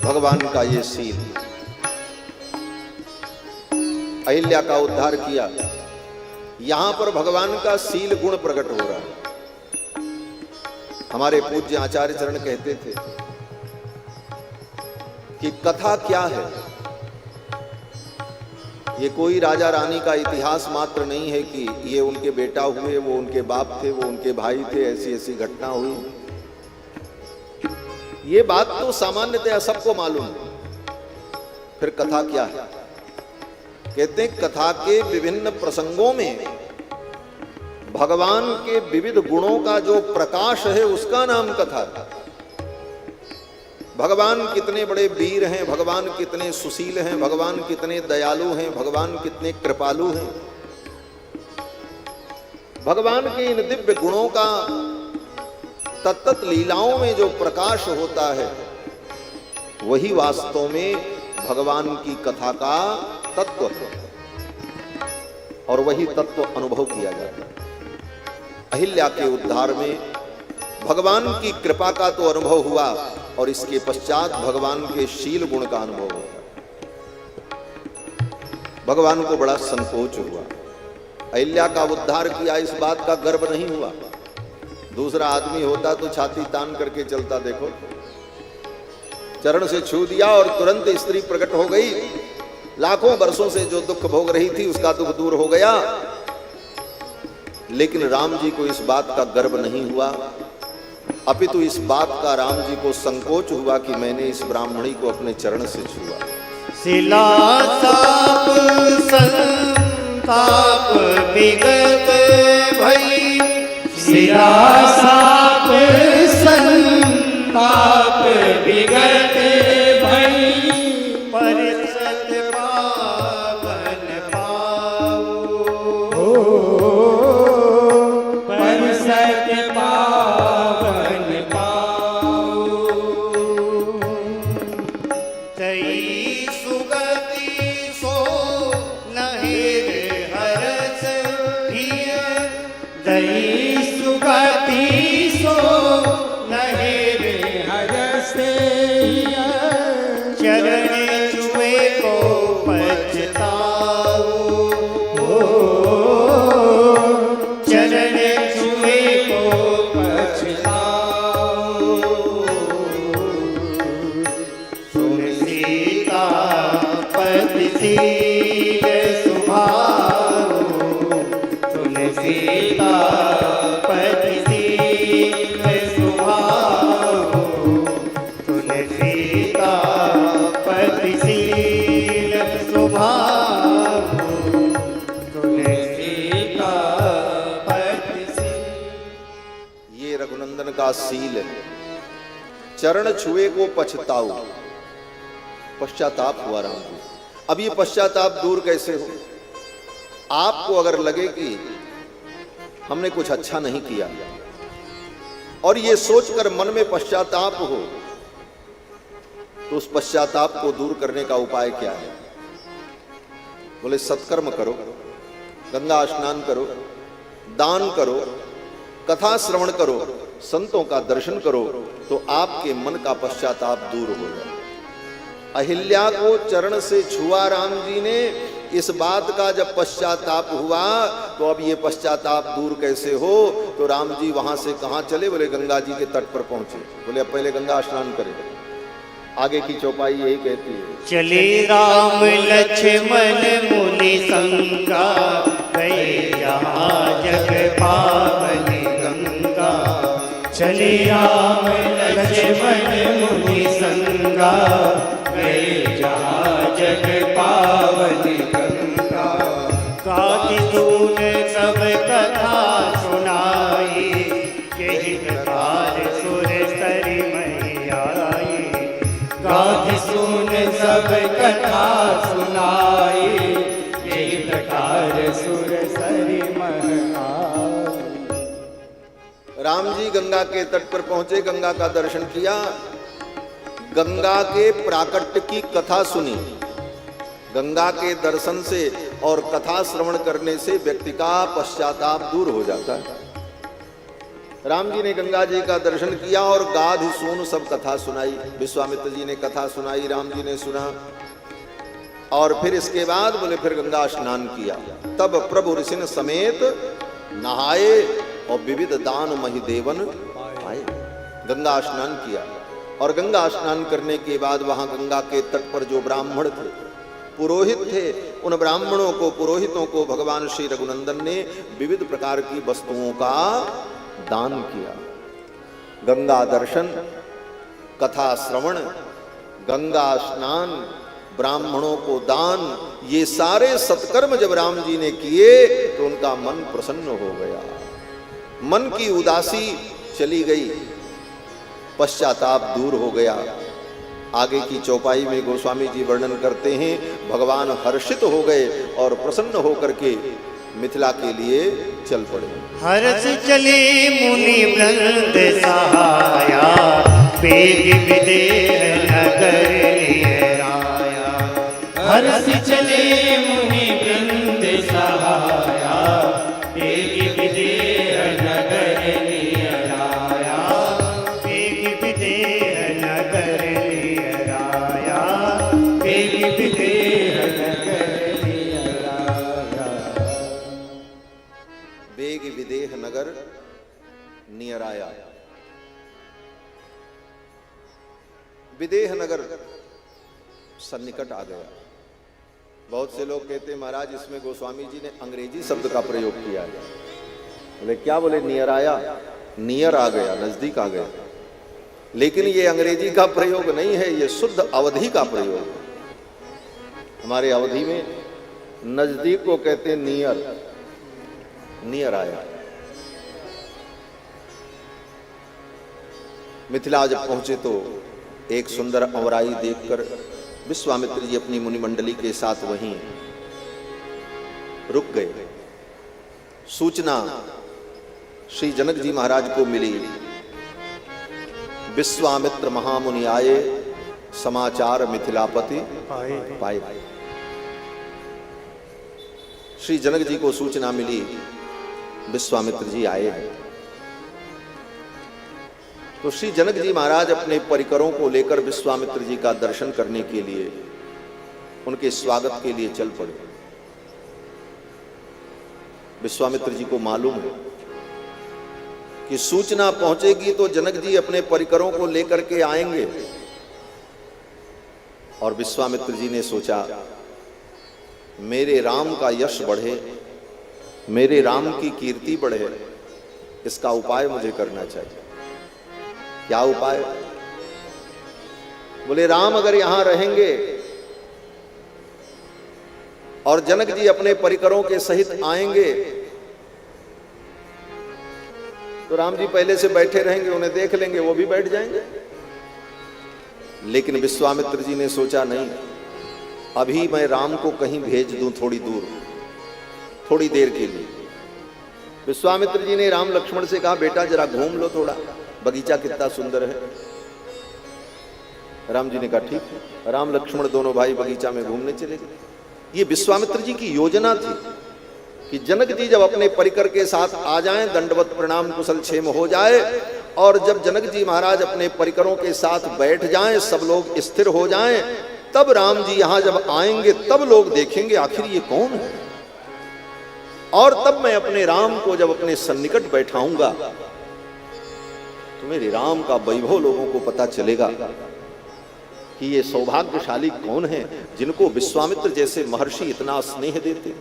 भगवान का ये शील अहिल्या का उद्धार किया। यहां पर भगवान का शील गुण प्रकट हो रहा है। हमारे पूज्य आचार्य चरण कहते थे कि कथा क्या है? ये कोई राजा रानी का इतिहास मात्र नहीं है कि ये उनके बेटा हुए, वो उनके बाप थे, वो उनके भाई थे, ऐसी ऐसी घटना हुई। ये बात तो सामान्यतः सबको मालूम है। फिर कथा क्या है? कहते हैं कथा के विभिन्न प्रसंगों में भगवान के विविध गुणों का जो प्रकाश है उसका नाम कथा है। भगवान कितने बड़े वीर हैं, भगवान कितने सुशील हैं, भगवान कितने दयालु हैं, भगवान कितने कृपालु हैं। भगवान के इन दिव्य गुणों का तत्त लीलाओं में जो प्रकाश होता है वही वास्तव में भगवान की कथा का तत्व है और वही तत्व अनुभव किया जाता है। अहिल्या के उद्धार में भगवान की कृपा का तो अनुभव हुआ और इसके पश्चात भगवान के शील गुण का अनुभव हुआ। भगवान को बड़ा संकोच हुआ। अहिल्या का उद्धार किया इस बात का गर्व नहीं हुआ। दूसरा आदमी होता तो छाती तान करके चलता। देखो, चरण से छू दिया और तुरंत स्त्री प्रकट हो गई। लाखों वर्षों से जो दुख भोग रही थी उसका दुख दूर हो गया। लेकिन राम जी को इस बात का गर्व नहीं हुआ, अपितु इस बात का राम जी को संकोच हुआ कि मैंने इस ब्राह्मणी को अपने चरण से छुआ। शिला साप संताप विगत भई, शिला साप संताप विगत भई, परिषद पावन पाऊ, परिषद पावन पाऊ। तई सुगति सो नहिर हरस हिय, दई सुगति सो नहिर हरस हिय, चरण छुए को पछताऊ, चरण छुए को पछताऊ। सुन सीता पतिशील सुभाऊ, सुन सीता पतिशील सुभाऊ, सुन सीता पतिशील सुभाऊ, सुन सीता पतिशील। ये रघुनंदन का सील है। चरण छुए को पछताऊ, पश्चाताप हुआ राम जी। अब ये पश्चाताप दूर कैसे हो? आपको अगर लगे कि हमने कुछ अच्छा नहीं किया और ये सोचकर मन में पश्चाताप हो, तो उस पश्चाताप को दूर करने का उपाय क्या है? बोले सत्कर्म करो, गंगा स्नान करो, दान करो, कथा श्रवण करो, संतों का दर्शन करो, तो आपके मन का पश्चाताप दूर होगा। अहिल्या को चरण से छुआ राम जी ने, इस बात का जब पश्चाताप हुआ तो अब ये पश्चाताप दूर कैसे हो? तो राम जी वहां से कहां चले? बोले गंगा जी के तट पर पहुंचे। बोले अब पहले गंगा स्नान करें। आगे की चौपाई यही कहती है, चले राम लक्ष्मण मुनि संगा, गए जहाँ जग पावन गंगा। चले राम लक्ष्मण मुनि संगा, गए जहाँ जग पावन गंगा। गाति सुन सब कथा सुनाई, यही प्रकार सुर सरी मैयाई। गाति सुन सब कथा सुनाई, यही प्रकार सुर सरी महआई। राम जी गंगा के तट पर पहुंचे, गंगा का दर्शन किया, गंगा के प्राकट्य की कथा सुनी। गंगा के दर्शन से और कथा श्रवण करने से व्यक्ति का पश्चाताप दूर हो जाता है। राम जी ने गंगा जी का दर्शन किया और गाध सून सब कथा सुनाई। विश्वामित्र जी ने कथा सुनाई, राम जी ने सुना, और फिर इसके बाद बोले फिर गंगा स्नान किया। तब प्रभु ऋषि समेत नहाए और विविध दान महिदेवन आए। गंगा स्नान किया और गंगा स्नान करने के बाद वहां गंगा के तट पर जो ब्राह्मण थे, पुरोहित थे, उन ब्राह्मणों को, पुरोहितों को भगवान श्री रघुनंदन ने विविध प्रकार की वस्तुओं का दान किया। गंगा दर्शन, कथा श्रवण, गंगा स्नान, ब्राह्मणों को दान, ये सारे सत्कर्म जब राम जी ने किए तो उनका मन प्रसन्न हो गया, मन की उदासी चली गई, पश्चाताप दूर हो गया। आगे की चौपाई में गोस्वामी जी वर्णन करते हैं, भगवान हर्षित हो गए और प्रसन्न होकर के मिथिला के लिए चल पड़े। हर्ष चले मुनि वृंद सहाया, वेग विदेह नगर निराया। हर्ष चले मुनि वृंद सहाया, वेग विदेह नगर निराया। वेग विदेह नगर निराया, वेग विदेह नगर निराया। वेग विदेह नगर नियर आया। विदेह नगर सन्निकट आ गया। बहुत से लोग कहते हैं महाराज इसमें गोस्वामी जी ने अंग्रेजी शब्द का प्रयोग किया है। बोले क्या? बोले नियर आया, नियर आ गया, नजदीक आ गया। लेकिन ये अंग्रेजी का प्रयोग नहीं है, ये शुद्ध अवधी का प्रयोग है। हमारे अवधी में नजदीक को कहते हैं नियर, नियर आया। मिथिला जब पहुंचे तो एक सुंदर अवराई देखकर विश्वामित्र जी अपनी मुनिमंडली के साथ वहीं रुक गए। सूचना श्री जनक जी महाराज को मिली, विश्वामित्र महामुनि आए, समाचार मिथिलापति पाए। श्री जनक जी को सूचना मिली विश्वामित्र जी आए हैं। तो श्री जनक जी महाराज अपने परिकरों को लेकर विश्वामित्र जी का दर्शन करने के लिए, उनके स्वागत के लिए चल पड़े। विश्वामित्र जी को मालूम है कि सूचना पहुंचेगी तो जनक जी अपने परिकरों को लेकर के आएंगे। और विश्वामित्र जी ने सोचा मेरे राम का यश बढ़े, मेरे राम की कीर्ति बढ़े, इसका उपाय मुझे करना चाहिए। क्या उपाय? बोले राम अगर यहां रहेंगे और जनक जी अपने परिकरों के सहित आएंगे तो राम जी पहले से बैठे रहेंगे, उन्हें देख लेंगे, वो भी बैठ जाएंगे। लेकिन विश्वामित्र जी ने सोचा नहीं, अभी मैं राम को कहीं भेज दूं थोड़ी दूर, थोड़ी देर के लिए। विश्वामित्र जी ने राम लक्ष्मण से कहा बेटा जरा घूम लो थोड़ा, बगीचा कितना सुंदर है। राम जी ने कहा ठीक है। राम लक्ष्मण दोनों भाई बगीचा में घूमने चले गए। ये विश्वामित्र जी की योजना थी कि जनक जी जब अपने परिकर के साथ आ जाएं, दंडवत प्रणाम कुशल क्षेम हो जाए, और जब जनक जी महाराज अपने परिकरों के साथ बैठ जाएं, सब लोग स्थिर हो जाएं, तब राम जी यहां जब आएंगे तब लोग देखेंगे आखिर ये कौन है। और तब मैं अपने राम को जब अपने सन्निकट बैठाऊंगा तो मेरे राम का वैभव लोगों को पता चलेगा कि ये सौभाग्यशाली कौन है जिनको विश्वामित्र जैसे महर्षि इतना स्नेह देते,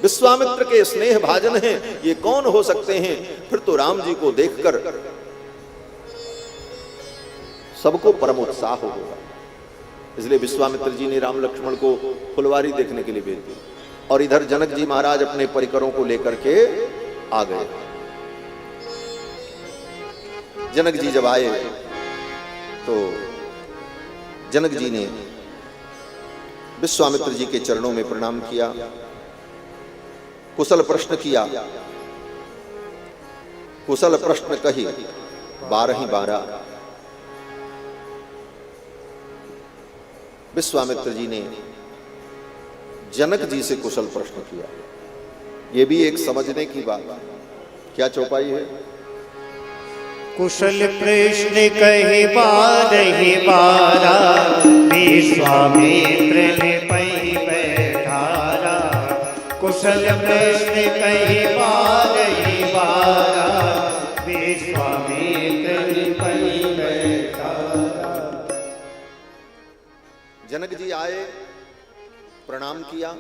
विश्वामित्र के स्नेह भाजन हैं, ये कौन हो सकते हैं। फिर तो राम जी को देखकर सबको परम उत्साह होगा। इसलिए विश्वामित्र जी ने राम लक्ष्मण को फुलवारी देखने के लिए भेज दी, और इधर जनक जी महाराज अपने परिकरों को लेकर के आ गए। जनक जी जब आए तो जनक जी ने विश्वामित्र जी के चरणों में प्रणाम किया, कुशल प्रश्न किया। कुशल प्रश्न कही 12 विश्वामित्र जी ने जनक जी से कुशल प्रश्न किया। यह भी एक समझने की बात। क्या चौपाई है? कुशल प्रश्न कही 12 विश्वामित्र ने पई बैठारा। कुशल प्रश्न कही 12 विश्वामित्र ने पई बैठारा। जनक जी आए, प्रणाम किया,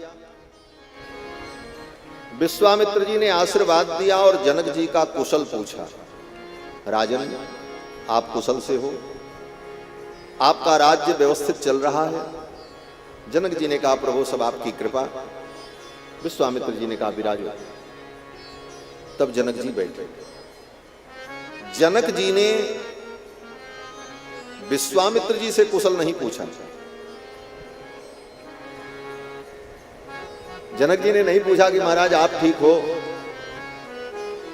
विश्वामित्र जी ने आशीर्वाद दिया और जनक जी का कुशल पूछा। राजन आप कुशल से हो, आपका राज्य व्यवस्थित चल रहा है? जनक जी ने कहा प्रभु सब आपकी कृपा। विश्वामित्र जी ने कहा विराजो। तब जनक जी बैठे। जनक जी ने विश्वामित्र जी से कुशल नहीं पूछा। जनक जी ने नहीं पूछा कि महाराज आप ठीक हो,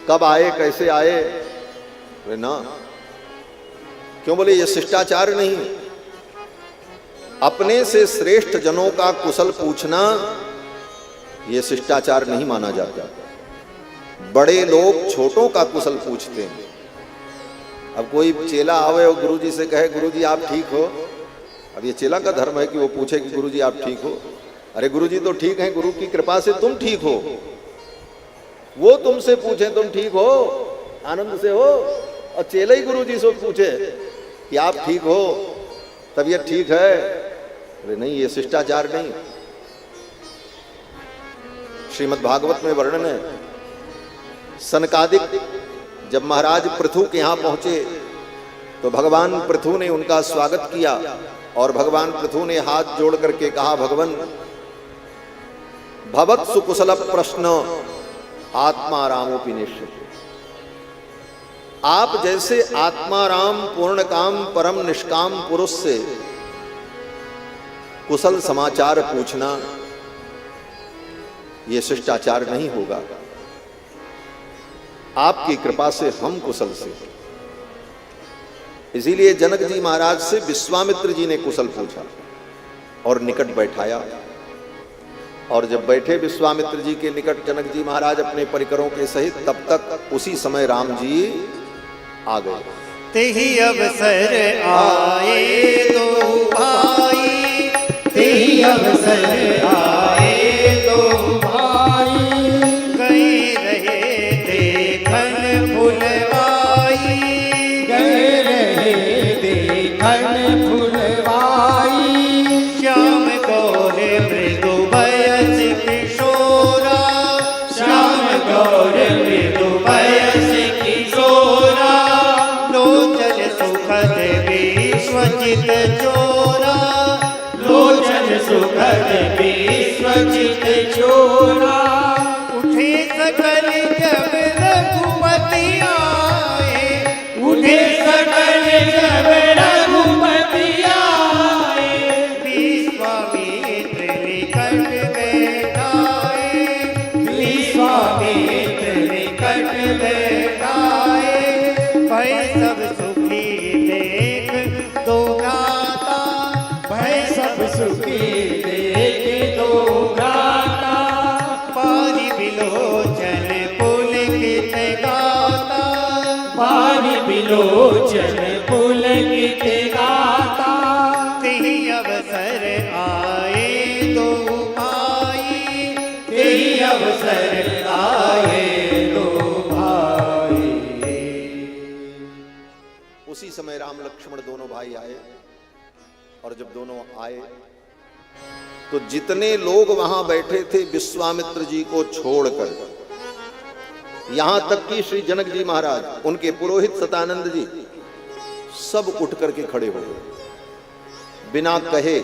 कब आए, कैसे आए। बोले ना, क्यों? बोले ये शिष्टाचार नहीं। अपने से श्रेष्ठ जनों का कुशल पूछना ये शिष्टाचार नहीं माना जाता। बड़े लोग छोटों का कुशल पूछते हैं। अब कोई चेला आवे और गुरुजी से कहे गुरुजी आप ठीक हो, अब ये चेला का धर्म है कि वो पूछे कि गुरुजी आप ठीक हो। अरे गुरुजी तो ठीक हैं, गुरु की कृपा से तुम ठीक हो। वो तुमसे पूछे तुम ठीक हो, आनंद से हो, और चेला ही गुरुजी से पूछे कि आप ठीक हो, तबीयत ठीक है? अरे नहीं, ये शिष्टाचार नहीं। श्रीमद् भागवत में वर्णन है, सनकादिक जब महाराज पृथु के यहां पहुंचे तो भगवान पृथु ने उनका स्वागत किया और भगवान पृथु ने हाथ जोड़ करके कहा, भगवान भवत् सुकुशल प्रश्न आत्मारामोपि निश्चित। आप जैसे आत्माराम पूर्ण काम परम निष्काम पुरुष से कुशल समाचार पूछना यह शिष्टाचार नहीं होगा। आपकी कृपा से हम कुशल से। इसीलिए जनक जी महाराज से विश्वामित्र जी ने कुशल पूछा और निकट बैठाया। और जब बैठे विश्वामित्र जी के निकट जनक जी महाराज अपने परिकरों के सहित, तब तक उसी समय राम जी आ गए। तेहि अवसर आए दो भाई, तेहि अवसर आए दो भाई, गए रहे देखन फुलवाई, गए रहे देखन फुलवाई। श्याम गौर मृदु बयस किशोरा, श्याम गौर मृदु बयस किशोरा, लोचन सुखद विश्वचित चोरा, लोचन सुखद विश्वचित चोरा। उठे सकल जब रघुपति आए, उठे सकल जब रघुपति आए, विश्वामित्र निकट बैठाए, विश्वामित्र निकट बैठाए, भय सब सुखी देख दो भ्राता, भय सब सुखी देख दो भ्राता। पारि बिलोचन पुलकित गाता, पारि बिलोचन पुलकित गाता। तेहि अवसर आए दो भाई, तेहि अवसर आए दो भाई। उसी समय राम लक्ष्मण दोनों भाई आए। और जब दोनों आए तो जितने लोग वहां बैठे थे विश्वामित्र जी को छोड़कर, यहां तक कि श्री जनक जी महाराज, उनके पुरोहित सतानंद जी, सब उठ करके खड़े हो गए। बिना कहे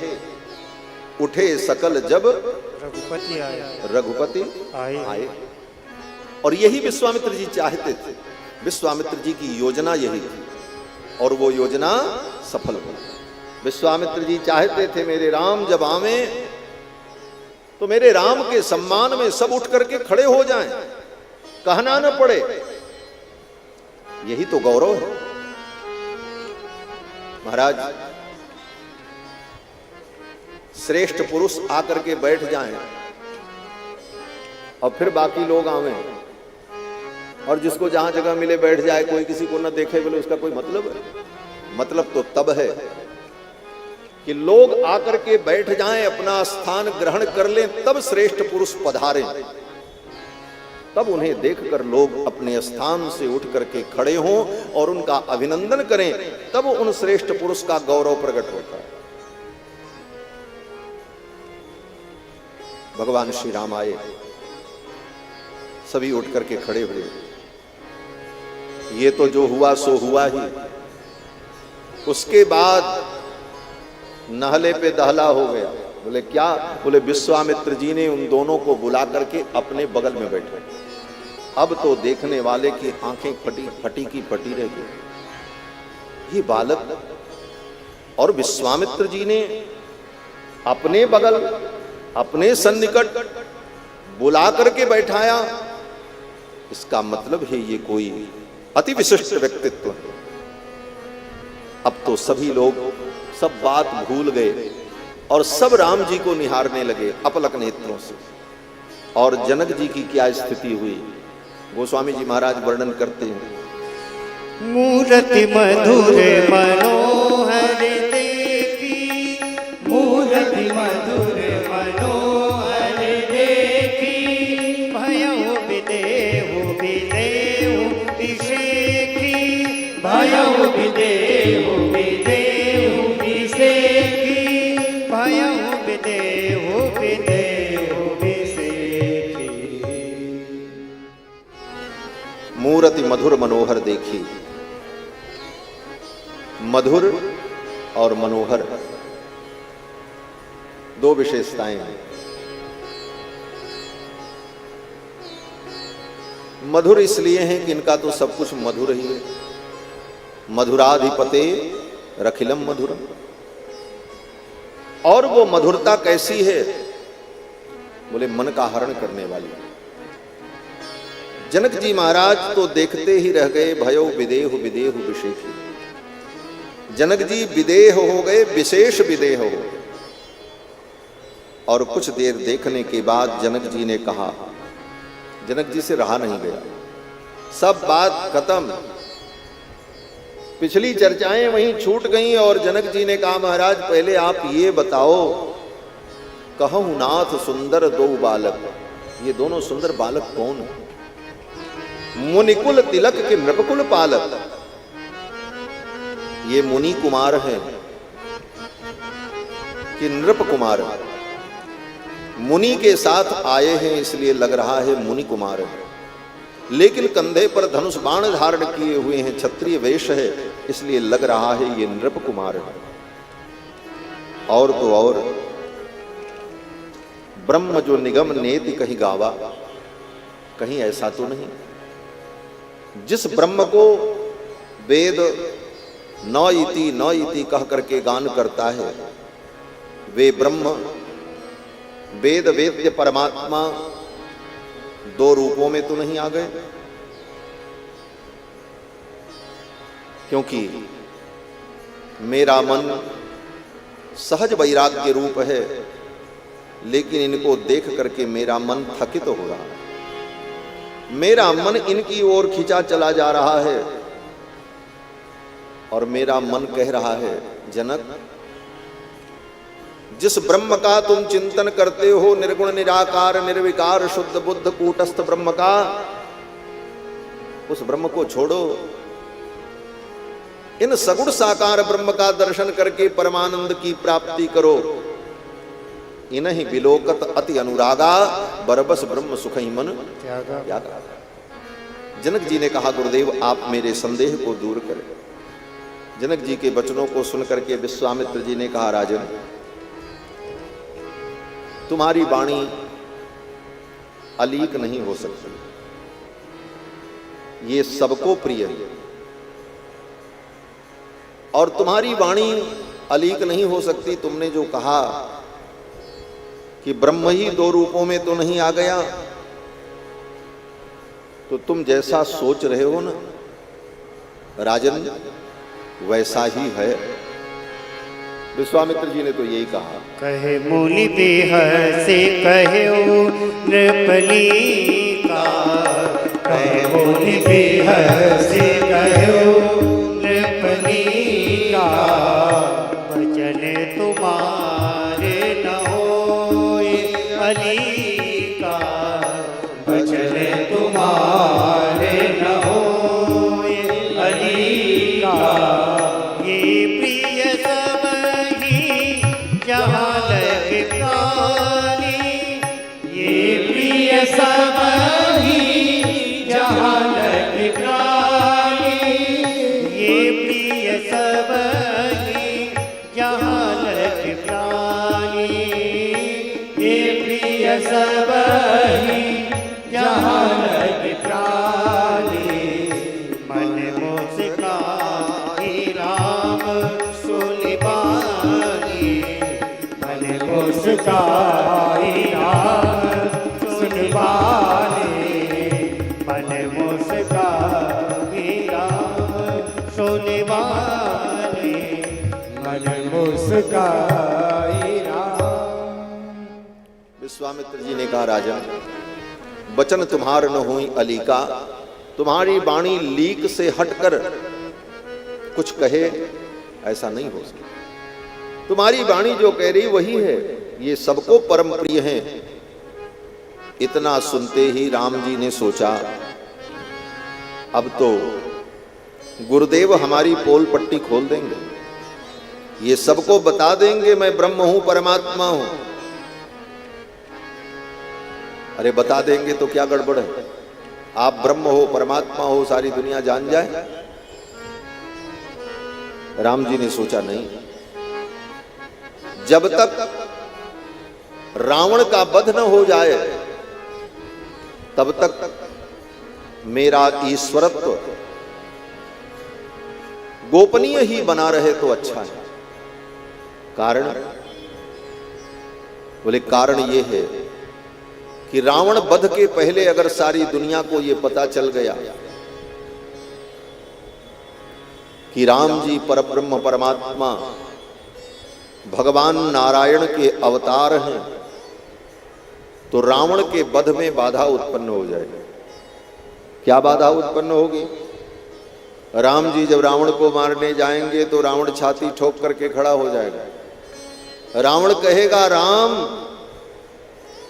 उठे सकल जब रघुपति आए, रघुपति आए। और यही विश्वामित्र जी चाहते थे। विश्वामित्र जी की योजना यही थी और वो योजना सफल हुई। विश्वामित्र जी चाहते थे मेरे राम जब आवे तो मेरे राम के सम्मान में सब उठ करके खड़े हो जाएं, कहना न पड़े। यही तो गौरव है महाराज। श्रेष्ठ पुरुष आकर के बैठ जाएं और फिर बाकी लोग आवे, और जिसको जहां जगह मिले बैठ जाए, कोई किसी को न देखे, बोले उसका कोई मतलब है? मतलब तो तब है कि लोग आकर के बैठ जाएं, अपना स्थान ग्रहण कर लें, तब श्रेष्ठ पुरुष पधारें, तब उन्हें देखकर लोग अपने स्थान से उठ करके खड़े हों और उनका अभिनंदन करें, तब उन श्रेष्ठ पुरुष का गौरव प्रकट होता है। भगवान श्री राम आए, सभी उठ करके खड़े हुए। ये तो जो हुआ सो हुआ ही। उसके बाद नहले पे दहला हो गया। बोले क्या? बोले विश्वामित्र जी ने उन दोनों को बुला करके अपने बगल में बैठे। अब तो देखने वाले की आंखें फटी की फटी रह गई। ये बालक और विश्वामित्र जी ने अपने बगल, अपने सन्निकट बुला करके बैठाया। इसका मतलब है ये कोई अति विशिष्ट व्यक्तित्व है। अब तो सभी लोग सब बात भूल गए और सब राम जी को निहारने लगे अपलक नेत्रों से। और जनक जी की क्या स्थिति हुई, गोस्वामी जी महाराज वर्णन करते हैं। मूर्ति मधुर मनोहर देखी, मूर्ति मधुर मनोहर देखी, भयउ विदेहु विदेहु विषेखी, भयउ विदेहु विदेहु विषेखी। मूरति मधुर मनोहर देखी। मधुर और मनोहर दो विशेषताएं हैं। मधुर इसलिए हैं कि इनका तो सब कुछ मधुर ही है। मधुराधिपते रखिलम मधुरम। और वो मधुरता कैसी है? बोले मन का हरण करने वाली। जनक जी महाराज तो देखते ही रह गए, भयो विदेह विदेह विशेषी। जनक जी विदेह हो गए, विशेष विदेह हो गए। और कुछ देर देखने के बाद जनक जी ने कहा, जनक जी से रहा नहीं गया, सब बात खत्म, पिछली चर्चाएं वहीं छूट गईं। और जनक जी ने कहा, महाराज पहले आप ये बताओ, कहूं नाथ सुंदर दो बालक, ये दोनों सुंदर बालक कौन है? मुनिकुल तिलक के नृपकुल पालक, ये मुनि कुमार हैं कि नृप कुमार? मुनि के साथ आए हैं इसलिए लग रहा है मुनि कुमार है, लेकिन कंधे पर धनुष बाण धारण किए हुए हैं, क्षत्रिय वेश है, इसलिए लग रहा है ये नृप कुमार है। और तो और ब्रह्म जो निगम नेति कहीं गावा, कहीं ऐसा तो नहीं? जिस ब्रह्म को वेद न इति कह करके गान करता है, वे ब्रह्म वेद वेद्य परमात्मा दो रूपों में तो नहीं आ गए? क्योंकि मेरा मन सहज वैराग्य रूप है, लेकिन इनको देख करके मेरा मन थकित हो रहा है। मेरा मन इनकी ओर खिंचा चला जा रहा है और मेरा मन कह रहा है, जनक जिस ब्रह्म का तुम चिंतन करते हो, निर्गुण निराकार निर्विकार शुद्ध बुद्ध कूटस्थ ब्रह्म का, उस ब्रह्म को छोड़ो, इन सगुण साकार ब्रह्म का दर्शन करके परमानंद की प्राप्ति करो। इन्हीं विलोकत अति अनुरागा, बरबस ब्रह्म सुख ही मन त्यागा। जनक जी ने कहा, गुरुदेव आप मेरे संदेह को दूर करें। जनक जी के वचनों को सुनकर के विश्वामित्र जी ने कहा, राजन तुम्हारी वाणी अलीक नहीं हो सकती, ये सबको प्रिय है। और तुम्हारी वाणी अलीक नहीं हो सकती, तुमने जो कहा कि ब्रह्म ही दो रूपों में तो नहीं आ गया, तो तुम जैसा सोच रहे हो ना राजन, वैसा ही है। विश्वामित्र जी ने तो यही कहा, कहे मूलि बेहसे कहो नृपली का, कहे मूलि बेहसे कहो नृपली का, वचन तुम्हारे न होए अली का, वचन तुम्हारे न होए अली का। ये प्रिय सब ही जहाँ लगे प्राणी, ये प्रिय सब ही जहाँ लगे प्राणी, ये प्रिय सब ही जहाँ लगे प्राणी, ये प्रिय सब ही जहाँ लगे प्राणी। मन मुस्काई राम सुनिबानी, मन मुस्काई राम सुनिबानी, मन मुस्काई राम सुनिबानी, मन मुस्काई राम। विश्वामित्र जी ने कहा, राजन वचन तुम्हार न होई अली का, तुम्हारी वाणी लीक से हटकर कुछ कहे ऐसा नहीं हो सकता। तुम्हारी वाणी जो कह रही वही है, ये सबको परम प्रिय है। इतना सुनते ही राम जी ने सोचा, अब तो गुरुदेव हमारी पोल पट्टी खोल देंगे, ये सबको बता देंगे मैं ब्रह्म हूं परमात्मा हूं। अरे बता देंगे तो क्या गड़बड़ है? आप ब्रह्म हो, परमात्मा हो, सारी दुनिया जान जाए? राम जी ने सोचा नहीं, जब तक रावण का वध न हो जाए तब तक मेरा ईश्वरत्व गोपनीय ही बना रहे तो अच्छा है। कारण, बोले कारण ये है कि रावण वध के पहले अगर सारी दुनिया को ये पता चल गया कि राम जी परब्रह्म परमात्मा भगवान नारायण के अवतार हैं, तो रावण के वध में बाधा उत्पन्न हो जाएगी। क्या बाधा उत्पन्न होगी? राम जी जब रावण को मारने जाएंगे तो रावण छाती ठोक करके खड़ा हो जाएगा। रावण कहेगा, राम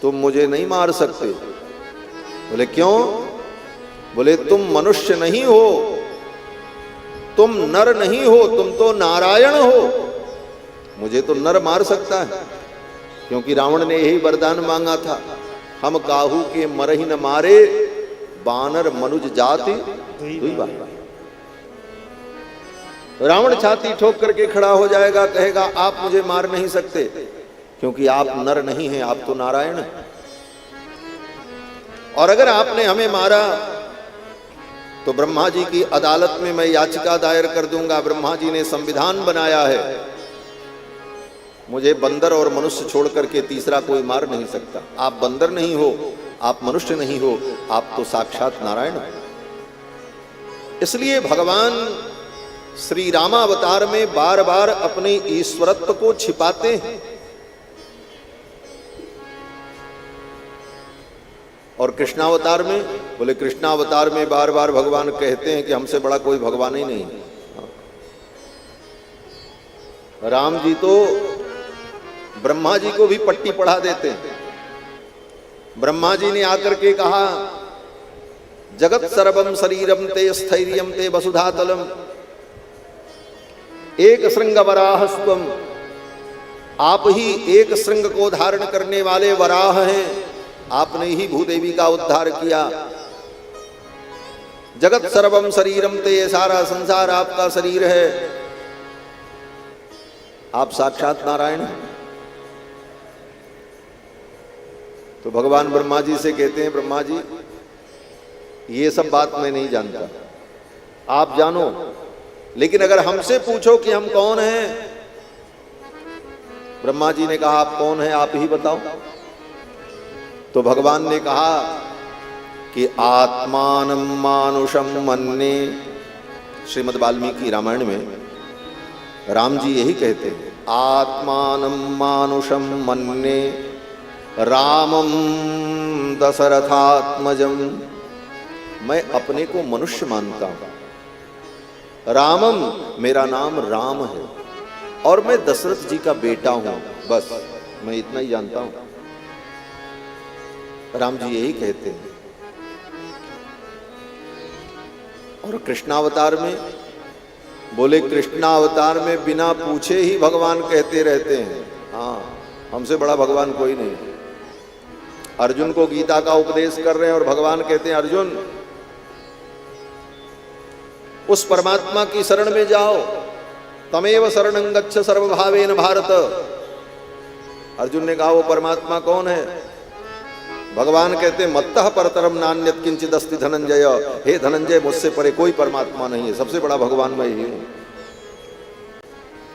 तुम मुझे नहीं मार सकते। बोले क्यों? बोले तुम मनुष्य नहीं हो, तुम नर नहीं हो, तुम तो नारायण हो। मुझे तो नर मार सकता है, क्योंकि रावण ने यही वरदान मांगा था, हम काहू के मरहि न मारे, बानर मनुज जाति दुई बार। रावण छाती ठोक करके खड़ा हो जाएगा, कहेगा आप मुझे मार नहीं सकते, क्योंकि आप नर नहीं हैं, आप तो नारायण हैं। और अगर आपने हमें मारा तो ब्रह्मा जी की अदालत में मैं याचिका दायर कर दूंगा। ब्रह्मा जी ने संविधान बनाया है, मुझे बंदर और मनुष्य छोड़ करके तीसरा कोई मार नहीं सकता। आप बंदर नहीं हो, आप मनुष्य नहीं हो, आप तो साक्षात नारायण हो। इसलिए भगवान श्री रामावतार में बार बार अपने ईश्वरत्व को छिपाते हैं। और कृष्णावतार में, बोले कृष्णावतार में बार बार भगवान कहते हैं कि हमसे बड़ा कोई भगवान ही नहीं। राम जी तो ब्रह्मा जी को भी पट्टी पढ़ा देते हैं। ब्रह्मा जी ने आकर के कहा, जगत सर्वम शरीरम ते स्थैर्यम ते वसुधातलम एक श्रृंग वराहस्त्वम। आप ही एक श्रृंग को धारण करने वाले वराह हैं, आपने ही भूदेवी का उद्धार किया। जगत सर्वम शरीरम ते, ये सारा संसार आपका शरीर है, आप साक्षात नारायण हैं। तो भगवान ब्रह्मा जी से कहते हैं, ब्रह्मा जी ये सब बात मैं नहीं जानता, आप जानो, लेकिन अगर हमसे पूछो कि हम कौन हैं। ब्रह्मा जी ने कहा, आप कौन हैं, आप ही बताओ। तो भगवान ने कहा कि आत्मानं मानुषम मन्ये। श्रीमद् वाल्मीकि रामायण में राम जी यही कहते हैं, आत्मानं मानुषम मन्ये रामं दशरथात्मजम। मैं अपने को मनुष्य मानता हूं। रामम, मेरा नाम राम है, और मैं दशरथ जी का बेटा हूं। बस मैं इतना ही जानता हूं। राम जी यही कहते हैं। और कृष्णावतार में, बोले कृष्णावतार में बिना पूछे ही भगवान कहते रहते हैं, हाँ हमसे बड़ा भगवान कोई नहीं। अर्जुन को गीता का उपदेश कर रहे हैं और भगवान कहते हैं, अर्जुन उस परमात्मा की शरण में जाओ, तमेव शरणं गच्छ सर्वभावेन भारत। अर्जुन ने कहा, वो परमात्मा कौन है? भगवान कहते हैं, मत्तः परतरम नान्यत् किंचित् अस्ति धनंजय। हे धनंजय, मुझसे परे कोई परमात्मा नहीं है, सबसे बड़ा भगवान मैं ही हूं।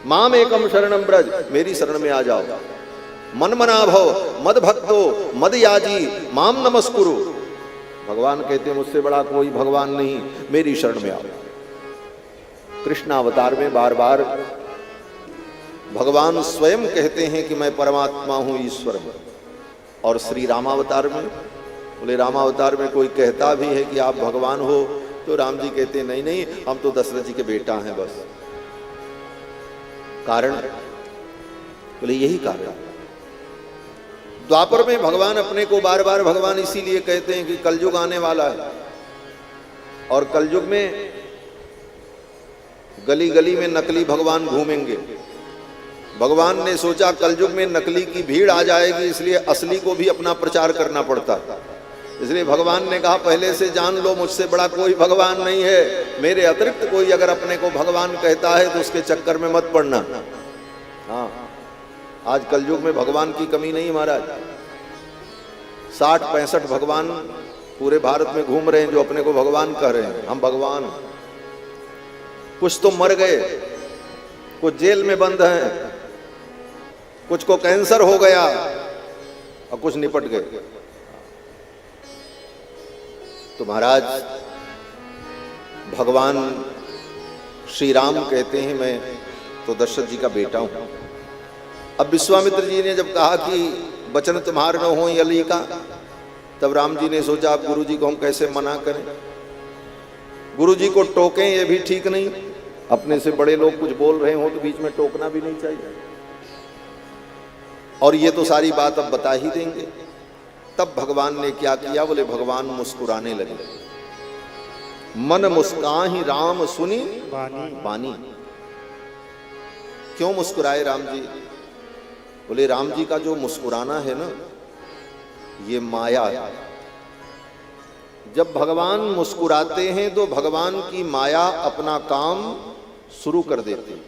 माम एकम शरणम ब्रज, मेरी शरण में आ जाओ। मनमना भव मद भक्तो मद याजी माम नमस्कुरु। भगवान कहते हैं, मुझसे बड़ा कोई भगवान नहीं, मेरी शरण में आओ। कृष्णावतार में बार बार भगवान स्वयं कहते हैं कि मैं परमात्मा हूं, ईश्वर हूं। और श्री रामावतार में, बोले रामावतार में कोई कहता भी है कि आप भगवान हो, तो राम जी कहते हैं, नहीं नहीं, हम तो दशरथ जी के बेटा हैं बस। कारण, बोले यही कारण। द्वापर में भगवान अपने को बार बार भगवान इसीलिए कहते हैं कि कलयुग आने वाला है, और कलयुग में गली गली में नकली भगवान घूमेंगे। भगवान ने सोचा कलयुग में नकली की भीड़ आ जाएगी, इसलिए असली को भी अपना प्रचार करना पड़ता। इसलिए भगवान ने कहा पहले से जान लो मुझसे बड़ा कोई भगवान नहीं है, मेरे अतिरिक्त कोई अगर अपने को भगवान कहता है तो उसके चक्कर में मत पड़ना। हाँ, आज कलयुग में भगवान की कमी नहीं महाराज। 60-65 भगवान पूरे भारत में घूम रहे हैं जो अपने को भगवान कह रहे हैं, हम भगवान। कुछ तो मर गए, कुछ जेल में बंद हैं, कुछ को कैंसर हो गया और कुछ निपट गए। तो महाराज भगवान श्री राम कहते हैं मैं तो दशरथ जी का बेटा हूं। अब विश्वामित्र जी ने जब कहा कि वचन तुम्हार न हो अली का, तब राम जी ने सोचा अब गुरु जी को हम कैसे मना करें। गुरु जी को टोकें ये भी ठीक नहीं, अपने से बड़े लोग कुछ बोल रहे हो तो बीच में टोकना भी नहीं चाहिए। और ये तो सारी बात अब बता ही देंगे। तब भगवान ने क्या किया, बोले भगवान मुस्कुराने लगे। मन मुस्काहि राम सुनी बानी। क्यों मुस्कुराए राम जी? बोले राम जी का जो मुस्कुराना है ना, ये माया है। जब भगवान मुस्कुराते हैं तो भगवान की माया अपना काम शुरू कर देती है।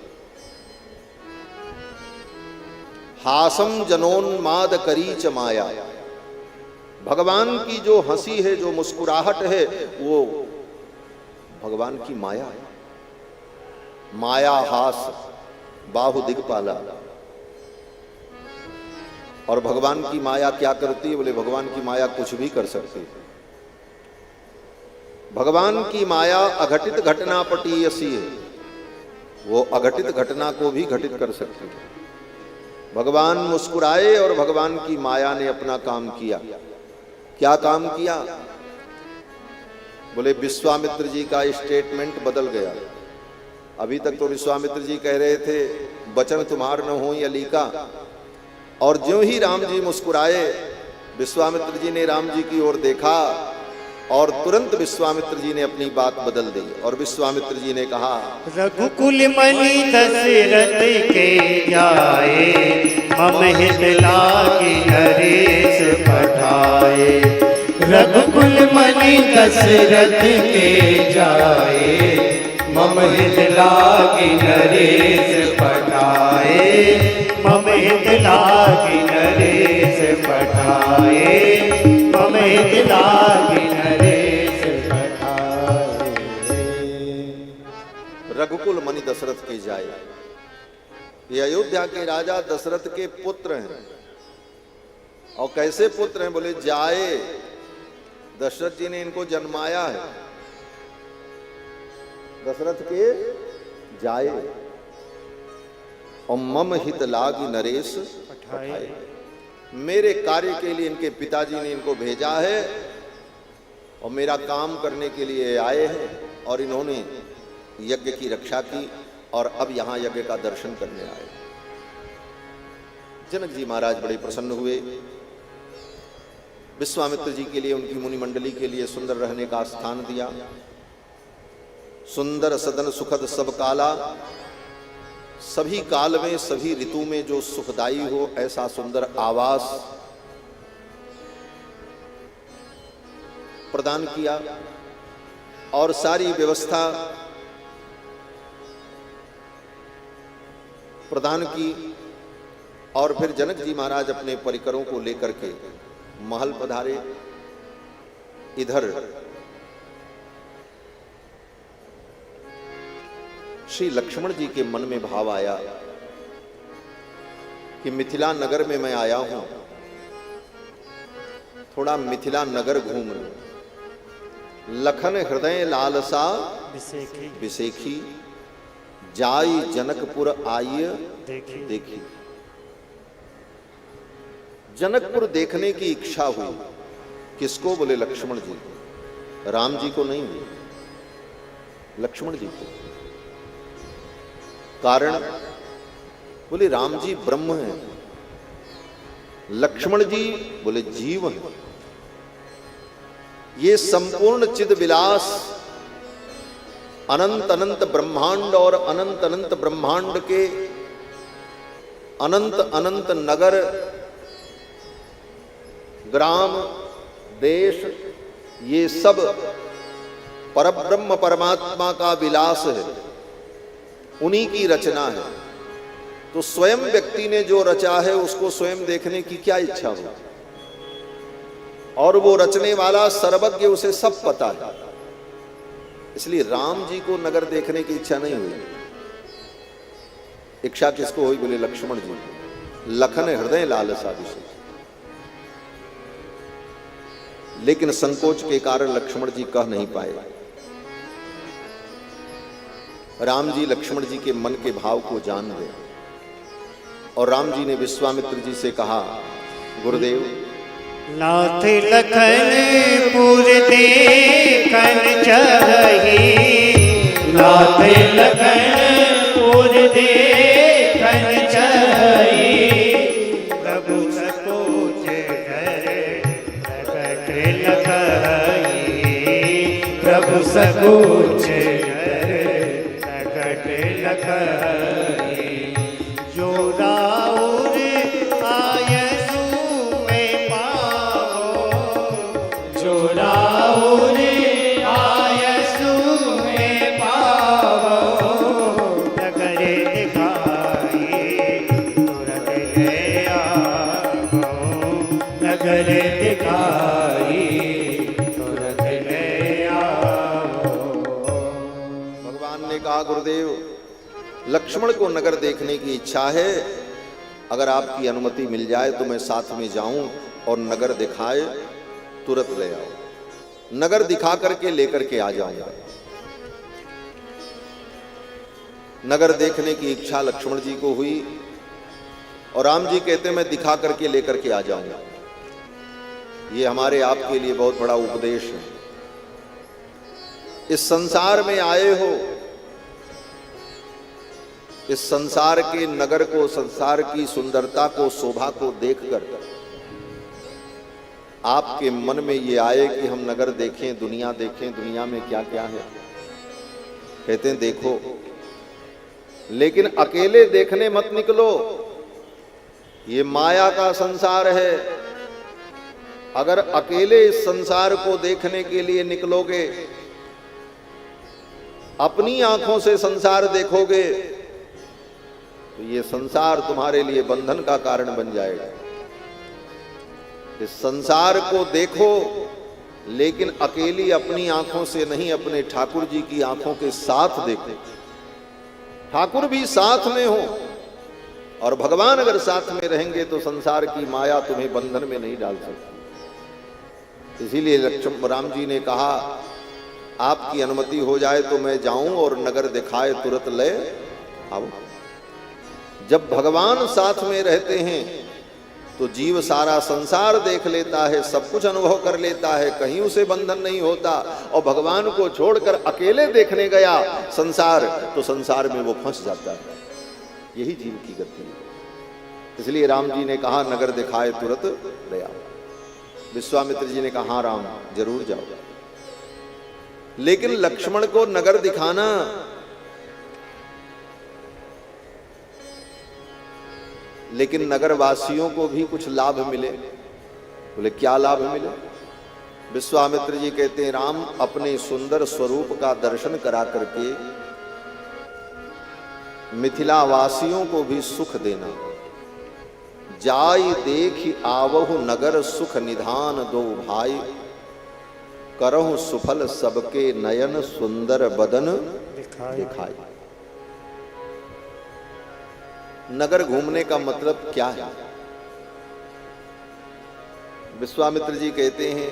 हासम जनोन्माद करी च माया। भगवान की जो हंसी है, जो मुस्कुराहट है, वो भगवान की माया है। माया हास बाहु दिगपाला। और भगवान की माया क्या करती है? बोले भगवान की माया कुछ भी कर सकती है। भगवान की माया अघटित घटना पटीयसी है, वो अघटित घटना को भी घटित कर सकती है। भगवान मुस्कुराए और भगवान की माया ने अपना काम किया। क्या काम किया? बोले विश्वामित्र जी का स्टेटमेंट बदल गया। अभी तक तो विश्वामित्र जी कह रहे थे वचन तुम्हार न हो अली का, और ज्यों ही राम जी मुस्कुराए, विश्वामित्र जी ने राम जी की ओर देखा और तुरंत विश्वामित्र जी ने अपनी बात बदल दी। और विश्वामित्र जी ने कहा रघुकुल मणि दशरथ के जाए, मम हित लागी नरेश पठाए। रघुकुल मणि दशरथ के जाए, मम हित लागी नरेश पठाए। मम हित लागी नरेश पठाए। मम हित लागी नरेश पठाए। रघुकुल मणि दशरथ के जाए। ये अयोध्या के राजा दशरथ के पुत्र हैं। और कैसे पुत्र हैं? बोले जाए, दशरथ जी ने इनको जन्माया है। दशरथ के जाए और मम हित लागी नरेश पठाए। मेरे कार्य के लिए इनके पिताजी ने इनको भेजा है और मेरा काम करने के लिए आए हैं। और इन्होंने यज्ञ की रक्षा की और अब यहां यज्ञ का दर्शन करने आए। जनक जी महाराज बड़े प्रसन्न हुए। विश्वामित्र जी के लिए, उनकी मुनि मंडली के लिए सुंदर रहने का स्थान दिया। सुंदर सदन सुखद सब काला। सभी काल में, सभी ऋतु में जो सुखदायी हो ऐसा सुंदर आवास प्रदान किया और सारी व्यवस्था प्रदान की। और फिर जनक जी महाराज अपने परिकरों को लेकर के महल पधारे। इधर श्री लक्ष्मण जी के मन में भाव आया कि मिथिला नगर में मैं आया हूं, थोड़ा मिथिला नगर घूम लूं। लखन हृदय लालसा बिसेखी, जाई जनकपुर आइए देखी। जनकपुर देखने की इच्छा हुई। किसको? बोले लक्ष्मण जी को। राम जी को नहीं हुई, लक्ष्मण जी को। कारण? बोले राम जी ब्रह्म हैं, लक्ष्मण जी बोले जीव हैं। ये संपूर्ण चिद विलास, अनंत अनंत ब्रह्मांड और अनंत अनंत ब्रह्मांड के अनंत अनंत नगर, ग्राम, देश, ये सब परब्रह्म परमात्मा का विलास है, उन्हीं की रचना है। तो स्वयं व्यक्ति ने जो रचा है उसको स्वयं देखने की क्या इच्छा हो, और वो रचने वाला सर्वज्ञ, उसे सब पता है। इसलिए राम जी को नगर देखने की इच्छा नहीं हुई। इच्छा किसको हुई? बोले लक्ष्मण जी। लखन हृदय लालसा विशेष, लेकिन संकोच के कारण लक्ष्मण जी कह नहीं पाए। राम जी लक्ष्मण जी के मन के भाव को जान गए, और राम जी ने विश्वामित्र जी से कहा, गुरुदेव, नाथ लखन पुर देखन चाही, नाथ लखन पुर देखन चाही, प्रभु सकोच कर प्रकट लखाई, प्रभु सकोच प्रकट लखाई। जो राउर आयसु में पावो, जो राउर आयसु में पावो, नगर दिखाई तुरंत ले आओ, नगर दिखाई तुरंत ले आओ। भगवान ने कहा, गुरुदेव, लक्ष्मण को नगर देखने की इच्छा है, अगर आपकी अनुमति मिल जाए तो मैं साथ में जाऊं और नगर दिखाए तुरंत ले आओ। नगर दिखा करके लेकर के आ जाऊंगा। नगर देखने की इच्छा लक्ष्मण जी को हुई, और राम जी कहते मैं दिखा करके लेकर के आ जाऊंगा। ये हमारे आपके लिए बहुत बड़ा उपदेश है। इस संसार में आए हो, इस संसार के नगर को, संसार की सुंदरता को, शोभा को देखकर आपके मन में ये आए कि हम नगर देखें, दुनिया देखें, दुनिया में क्या क्या है। कहते हैं देखो, लेकिन अकेले देखने मत निकलो, ये माया का संसार है। अगर अकेले इस संसार को देखने के लिए निकलोगे, अपनी आंखों से संसार देखोगे, तो ये संसार तुम्हारे लिए बंधन का कारण बन जाएगा। इस संसार को देखो, लेकिन अकेली अपनी आंखों से नहीं, अपने ठाकुर जी की आंखों के साथ देखो। ठाकुर भी साथ में हो, और भगवान अगर साथ में रहेंगे तो संसार की माया तुम्हें बंधन में नहीं डाल सकती। इसीलिए लक्ष्मण राम जी ने कहा, आपकी अनुमति हो जाए तो मैं जाऊं और नगर दिखाए तुरंत ले आओ। जब भगवान साथ में रहते हैं तो जीव सारा संसार देख लेता है, सब कुछ अनुभव कर लेता है, कहीं उसे बंधन नहीं होता। और भगवान को छोड़कर अकेले देखने गया संसार, तो संसार में वो फंस जाता है। यही जीव की गति है। इसलिए राम जी ने कहा, नगर दिखाए तुरंत ले आओ। विश्वामित्र जी ने कहा, हाँ राम, जरूर जाओ। लेकिन लक्ष्मण को नगर दिखाना, लेकिन नगर वासियों को भी कुछ लाभ मिले। बोले क्या लाभ मिले? विश्वामित्र जी कहते हैं, राम, अपने सुंदर स्वरूप का दर्शन करा करके मिथिला वासियों को भी सुख देना। जाई देख आवहु नगर सुख निधान दो भाई, करहु सुफल सबके नयन सुंदर बदन दिखाई। नगर घूमने का मतलब क्या है? विश्वामित्र जी कहते हैं,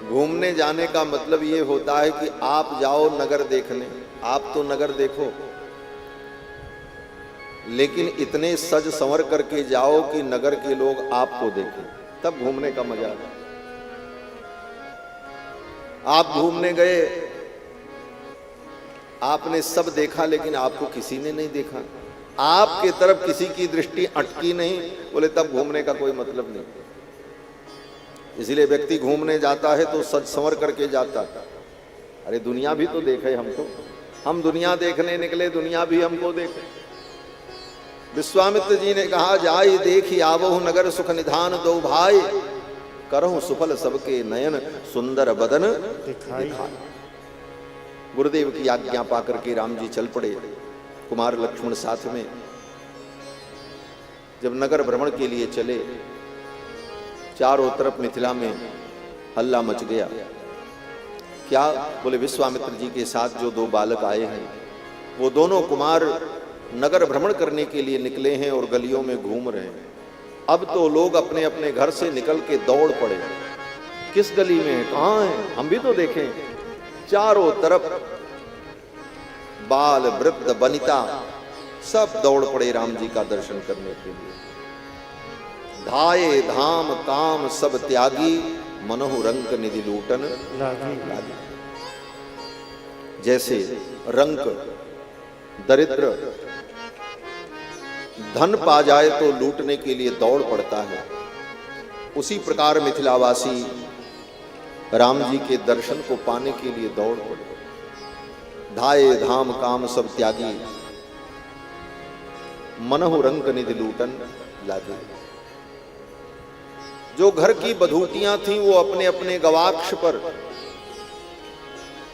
घूमने जाने का मतलब ये होता है कि आप जाओ नगर देखने। आप तो नगर देखो, लेकिन इतने सज संवर करके जाओ कि नगर के लोग आपको देखें, तब घूमने का मजा है। आप घूमने गए, आपने सब देखा, लेकिन आपको किसी ने नहीं देखा, आपके तरफ किसी की दृष्टि अटकी नहीं। बोले तब घूमने का कोई मतलब नहीं। इसलिए व्यक्ति घूमने जाता है तो सज संवर करके जाता है। अरे दुनिया भी तो देखे हमको, हम दुनिया देखने निकले, दुनिया भी हमको देखे। विश्वामित्र जी ने कहा, जाई देखी आवहु नगर सुख निधान दो भाई, करहु सुफल सबके नयन सुंदर बदन दिखाई। गुरुदेव की आज्ञा पाकर के राम जी चल पड़े, कुमार लक्ष्मण साथ में। जब नगर भ्रमण के लिए चले, चारों तरफ मिथिला में हल्ला मच गया। क्या? बोले विश्वामित्र जी के साथ जो दो बालक आए हैं, वो दोनों कुमार नगर भ्रमण करने के लिए निकले हैं और गलियों में घूम रहे हैं। अब तो लोग अपने अपने घर से निकल के दौड़ पड़े, किस गली में है, कहां है, हम भी तो देखें। चारों तरफ बाल वृद्ध वनिता सब दौड़ पड़े राम जी का दर्शन करने के लिए। धाये धाम काम सब त्यागी, मनोहु रंक निधि लूटन लागी। जैसे रंक दरिद्र धन पा जाए तो लूटने के लिए दौड़ पड़ता है, उसी प्रकार मिथिलावासी राम जी के दर्शन को पाने के लिए दौड़ पड़े। धाये धाम काम सब त्यागी, मनहु रंक निधि लूटन लागे। जो घर की बधूटियां थीं वो अपने अपने गवाक्ष पर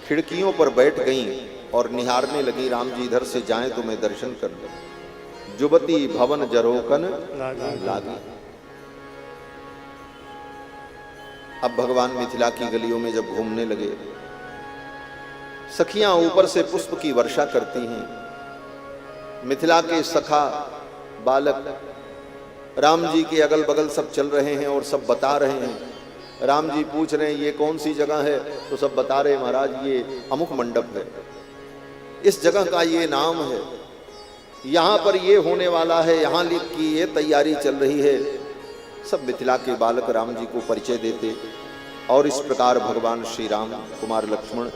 खिड़कियों पर बैठ गईं और निहारने लगी, राम जी इधर से जाएं तो मैं दर्शन कर लूं। जुबती भवन जरोकन लागी। अब भगवान मिथिला की गलियों में जब घूमने लगे, सखियां ऊपर से पुष्प की वर्षा करती हैं। मिथिला के सखा बालक राम जी के अगल बगल सब चल रहे हैं और सब बता रहे हैं। राम जी पूछ रहे हैं ये कौन सी जगह है, तो सब बता रहे हैं महाराज ये अमुक मंडप है, इस जगह का ये नाम है, यहाँ पर ये होने वाला है, यहाँ की ये तैयारी चल रही है। सब मिथिला के बालक राम जी को परिचय देते और इस प्रकार भगवान श्री राम कुमार लक्ष्मण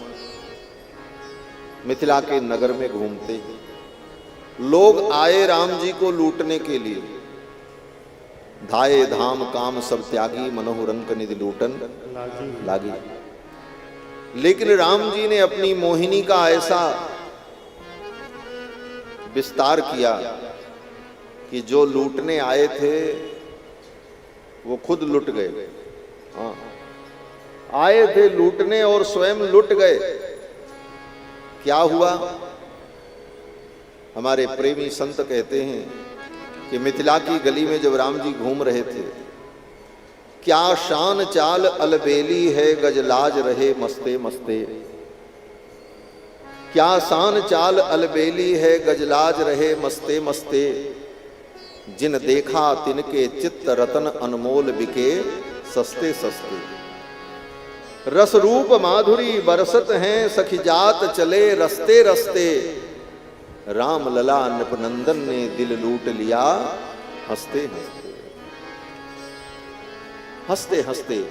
मिथिला के नगर में घूमते। लोग आए राम जी को लूटने के लिए। धाये धाम काम सब त्यागी, मनोहु रंक निधि लूटन लागी। लेकिन राम जी ने अपनी मोहिनी का ऐसा विस्तार किया कि जो लूटने आए थे वो खुद लुट गए। हाँ, आए थे लूटने और स्वयं लुट गए। क्या हुआ? हमारे प्रेमी संत कहते हैं कि मिथिला की गली में जब राम जी घूम रहे थे, क्या शान चाल अलबेली है गजलाज रहे मस्ते मस्ते। क्या शान चाल अलबेली है गजलाज रहे मस्ते मस्ते। जिन देखा तिनके चित्त रतन अनमोल बिके सस्ते सस्ते। रस रूप माधुरी बरसत हैं सखी जात चले रस्ते रस्ते। राम लला नृपनंदन ने दिल लूट लिया हंसते हंसते। हंसते हंसते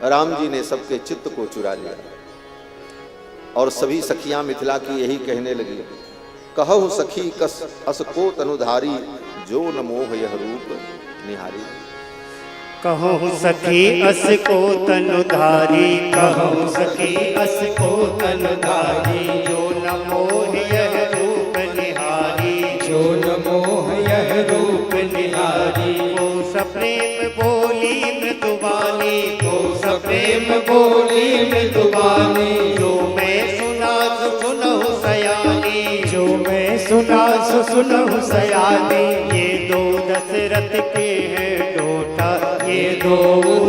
राम जी ने सबके चित्त को चुरा लिया और सभी सखियां मिथिला की यही कहने लगी, कहु सखी कस अस को तनुधारी, जो न मोह यह रूप निहारी। कहो सखी अस को तनुधारी, कहो सखी अस को तनुधारी, जो न मोह यह रूप निहारी, जो न मोह यह रूप निहारी। को सप्रेम बोली मृदुबानी, को सप्रेम बोली मृदुबानी, जो मैं सुना सुनहु सयानी, जो मैं सुना सुनहु सयानी। ये दो दशरथ के हैं डोटा, ये दो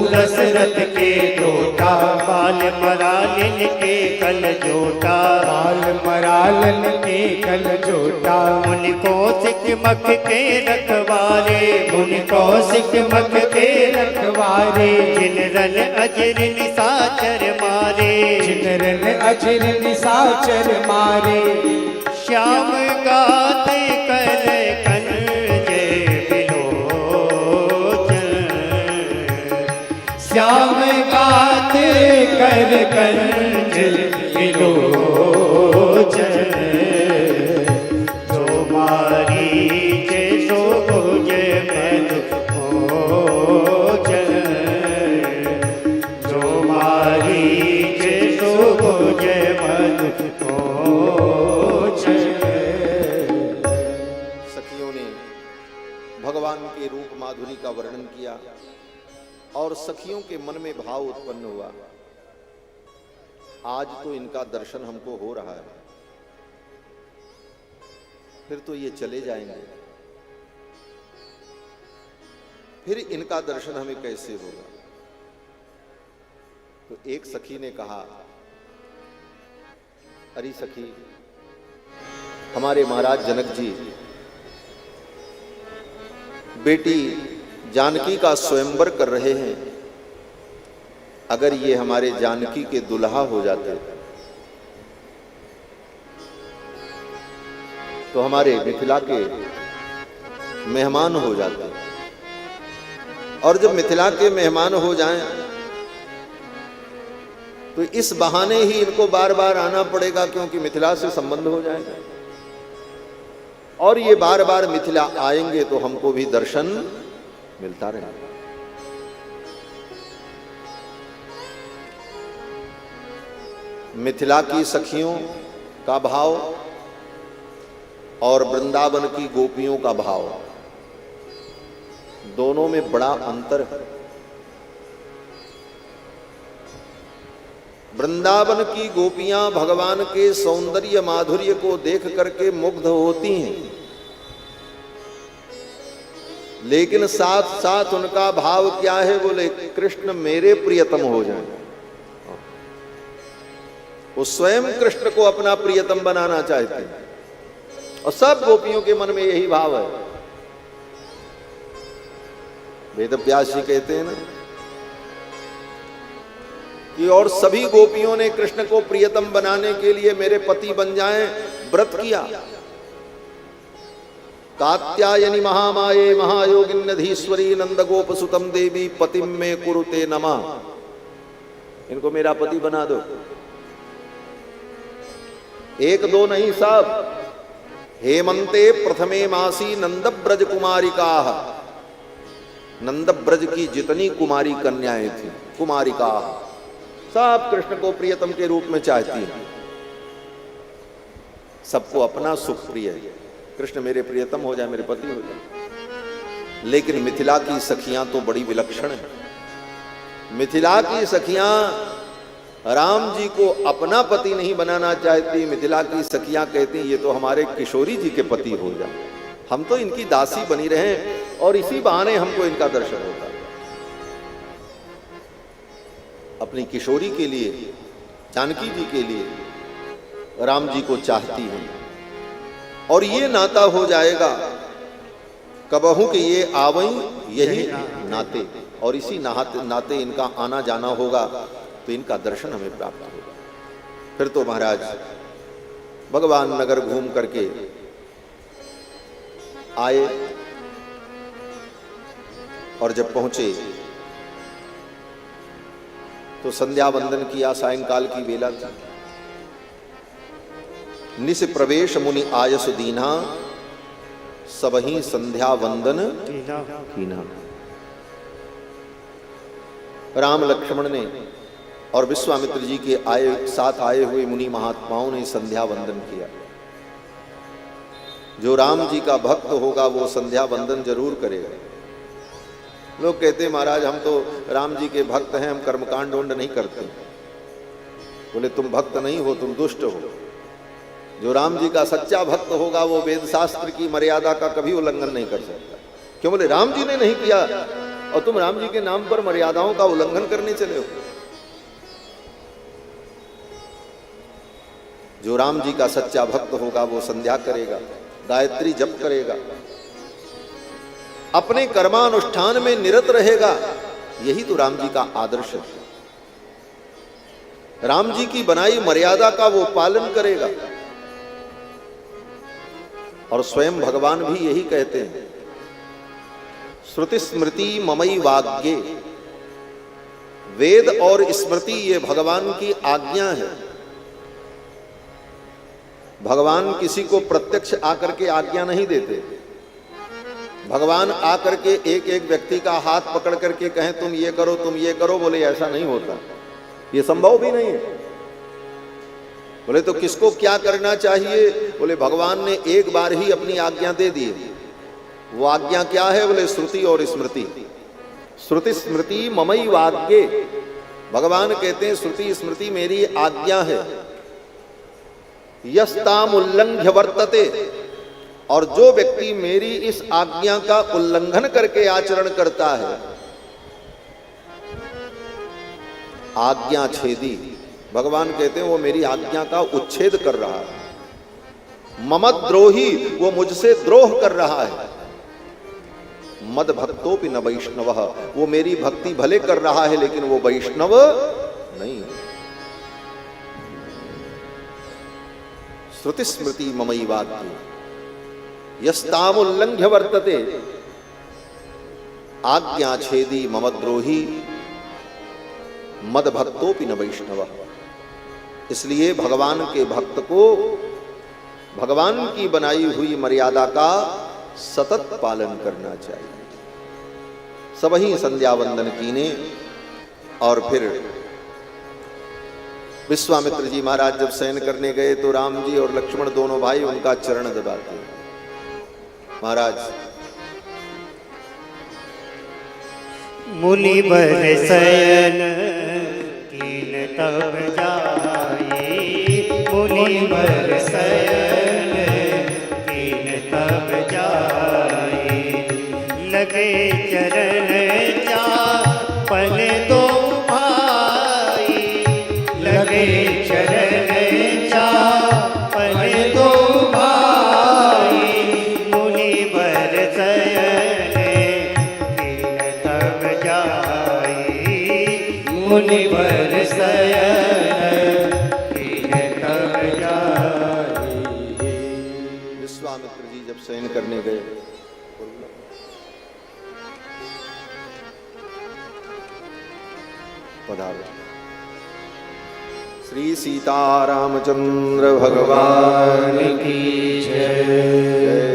दशरथ के डोटा। बाल मरालिन के कल जोटा, बाल मरालन के कल जोटा। मुनि कौशिक मख के रखवारे, मुनि कौशिक मख के रखवारे। जिन रन अजर निशाचर मारे, जिन रन अजर निशाचर मारे। श्याम गाते कर कंज बिलोचन, श्याम गाते कर कंज बिलोचन। जो मारीच सो भुज मधुमोचन, जो मारीच सो भुज मधुमोचन। सखियों ने भगवान के रूप माधुरी का वर्णन किया। और सखियों के मन में भाव उत्पन्न हुआ, आज तो इनका दर्शन हमको हो रहा है, फिर तो ये चले जाएंगे, फिर इनका दर्शन हमें कैसे होगा। तो एक सखी ने कहा, अरे सखी, हमारे महाराज जनक जी बेटी जानकी का स्वयंवर कर रहे हैं, अगर ये हमारे जानकी के दुल्हा हो जाते तो हमारे मिथिला के मेहमान हो जाते, और जब मिथिला के मेहमान हो जाएं तो इस बहाने ही इनको बार बार आना पड़ेगा, क्योंकि मिथिला से संबंध हो जाएगा, और ये बार बार मिथिला आएंगे तो हमको भी दर्शन मिलता रहेगा। मिथिला की सखियों का भाव और वृंदावन की गोपियों का भाव, दोनों में बड़ा अंतर है। वृंदावन की गोपियां भगवान के सौंदर्य माधुर्य को देख करके मुग्ध होती हैं, लेकिन साथ साथ उनका भाव क्या है, बोले कृष्ण मेरे प्रियतम हो जाए। वो स्वयं कृष्ण को अपना प्रियतम बनाना चाहते हैं, और सब गोपियों के मन में यही भाव है। वेद व्यास जी कहते हैं ना कि और सभी गोपियों ने कृष्ण को प्रियतम बनाने के लिए मेरे पति बन जाएं व्रत किया। कात्यायनी महामाये महायोगिन्नधीश्वरी नंदगोप सुतम देवी पतिम में कुरुते नमः, इनको मेरा पति बना दो। एक दो नहीं सब, हेमंते प्रथमे मासी नंदब्रज कुमारिका, नंदब्रज की जितनी कुमारी कन्याएं थी, कुमारिका सब कृष्ण को प्रियतम के रूप में चाहती हैं। सबको अपना सुख प्रिय है, कृष्ण मेरे प्रियतम हो जाए, मेरे पति हो जाए। लेकिन मिथिला की सखियां तो बड़ी विलक्षण है। मिथिला की सखियां राम जी को अपना पति नहीं बनाना चाहती। मिथिला की सखियां कहती ये तो हमारे किशोरी जी के पति हो जाए, हम तो इनकी दासी बनी रहे और इसी बहाने हमको इनका दर्शन होता है। अपनी किशोरी के लिए, जानकी जी के लिए राम जी को चाहती है, और ये नाता हो जाएगा कबहू कि ये आवई यही नाते, और इसी नाते इनका आना जाना होगा, तो इनका दर्शन हमें प्राप्त होगा। फिर तो महाराज भगवान नगर घूम करके आए, और जब पहुंचे तो संध्या वंदन किया। सायंकाल की बेला थी। निस प्रवेश मुनि आयस दीना, सबही संध्या वंदन कीना। राम लक्ष्मण ने और विश्वामित्र जी के साथ आए हुए मुनि महात्माओं ने संध्या वंदन किया। जो राम जी का भक्त होगा वो संध्या वंदन जरूर करेगा। लोग कहते हैं महाराज हम तो राम जी के भक्त हैं, हम कर्मकांड उंड नहीं करते। बोले तुम भक्त नहीं हो, तुम दुष्ट हो। जो राम जी का सच्चा भक्त होगा वो वेद शास्त्र की मर्यादा का कभी उल्लंघन नहीं कर सकता। क्यों? बोले राम जी ने नहीं किया और तुम राम जी के नाम पर मर्यादाओं का उल्लंघन करने चले हो। जो राम जी का सच्चा भक्त होगा वो संध्या करेगा, गायत्री जप करेगा, अपने कर्मानुष्ठान में निरत रहेगा। यही तो राम जी का आदर्श है। राम जी की बनाई मर्यादा का वो पालन करेगा। और स्वयं भगवान भी यही कहते हैं, श्रुति स्मृति ममई वाग्ये। वेद और स्मृति ये भगवान की आज्ञा है। भगवान किसी को प्रत्यक्ष आकर के आज्ञा नहीं देते। भगवान आकर के एक एक व्यक्ति का हाथ पकड़ करके कहें तुम ये करो, तुम ये करो, बोले ऐसा नहीं होता, ये संभव भी नहीं है। बोले तो किसको क्या करना चाहिए? बोले भगवान ने एक बार ही अपनी आज्ञा दे दी। वो आज्ञा क्या है? बोले श्रुति और स्मृति। श्रुति स्मृति ममई वाक्ये, भगवान कहते हैं श्रुति स्मृति मेरी आज्ञा है। यस्ताम उल्लंघ्य वर्तते, और जो व्यक्ति मेरी इस आज्ञा का उल्लंघन करके आचरण करता है, आज्ञा छेदी, भगवान कहते हैं वो मेरी आज्ञा का उच्छेद कर रहा है। ममद्रोही, वो मुझसे द्रोह कर रहा है। मद भक्तोपि न वैष्णव, वो मेरी भक्ति भले कर रहा है लेकिन वो वैष्णव नहीं है। श्रुति स्मृति ममई वाक्ये यस्ताम उल्लंघ्य वर्तते आज्ञा छेदी ममद्रोही मद भक्तोपि न वैष्णव। इसलिए भगवान के भक्त को भगवान की बनाई हुई मर्यादा का सतत पालन करना चाहिए। सबही संध्या वंदन कीने और फिर विश्वामित्र जी महाराज जब शयन करने गए तो राम जी और लक्ष्मण दोनों भाई उनका चरण दबाते हैं। महाराज मुनिवर शयन कीन तब जाए, मुनिवर शयन कीन तब जाए, लगे चरण चापन दो भाई, लगे चरण चापन दो भाई, मुनिवर शयन कीन तब जाए, मुनिवर शयन कीन तब जाए। विश्वामित्र जी जब शयन करने गए पधारो। श्री सीतारामचंद्र भगवान की जय।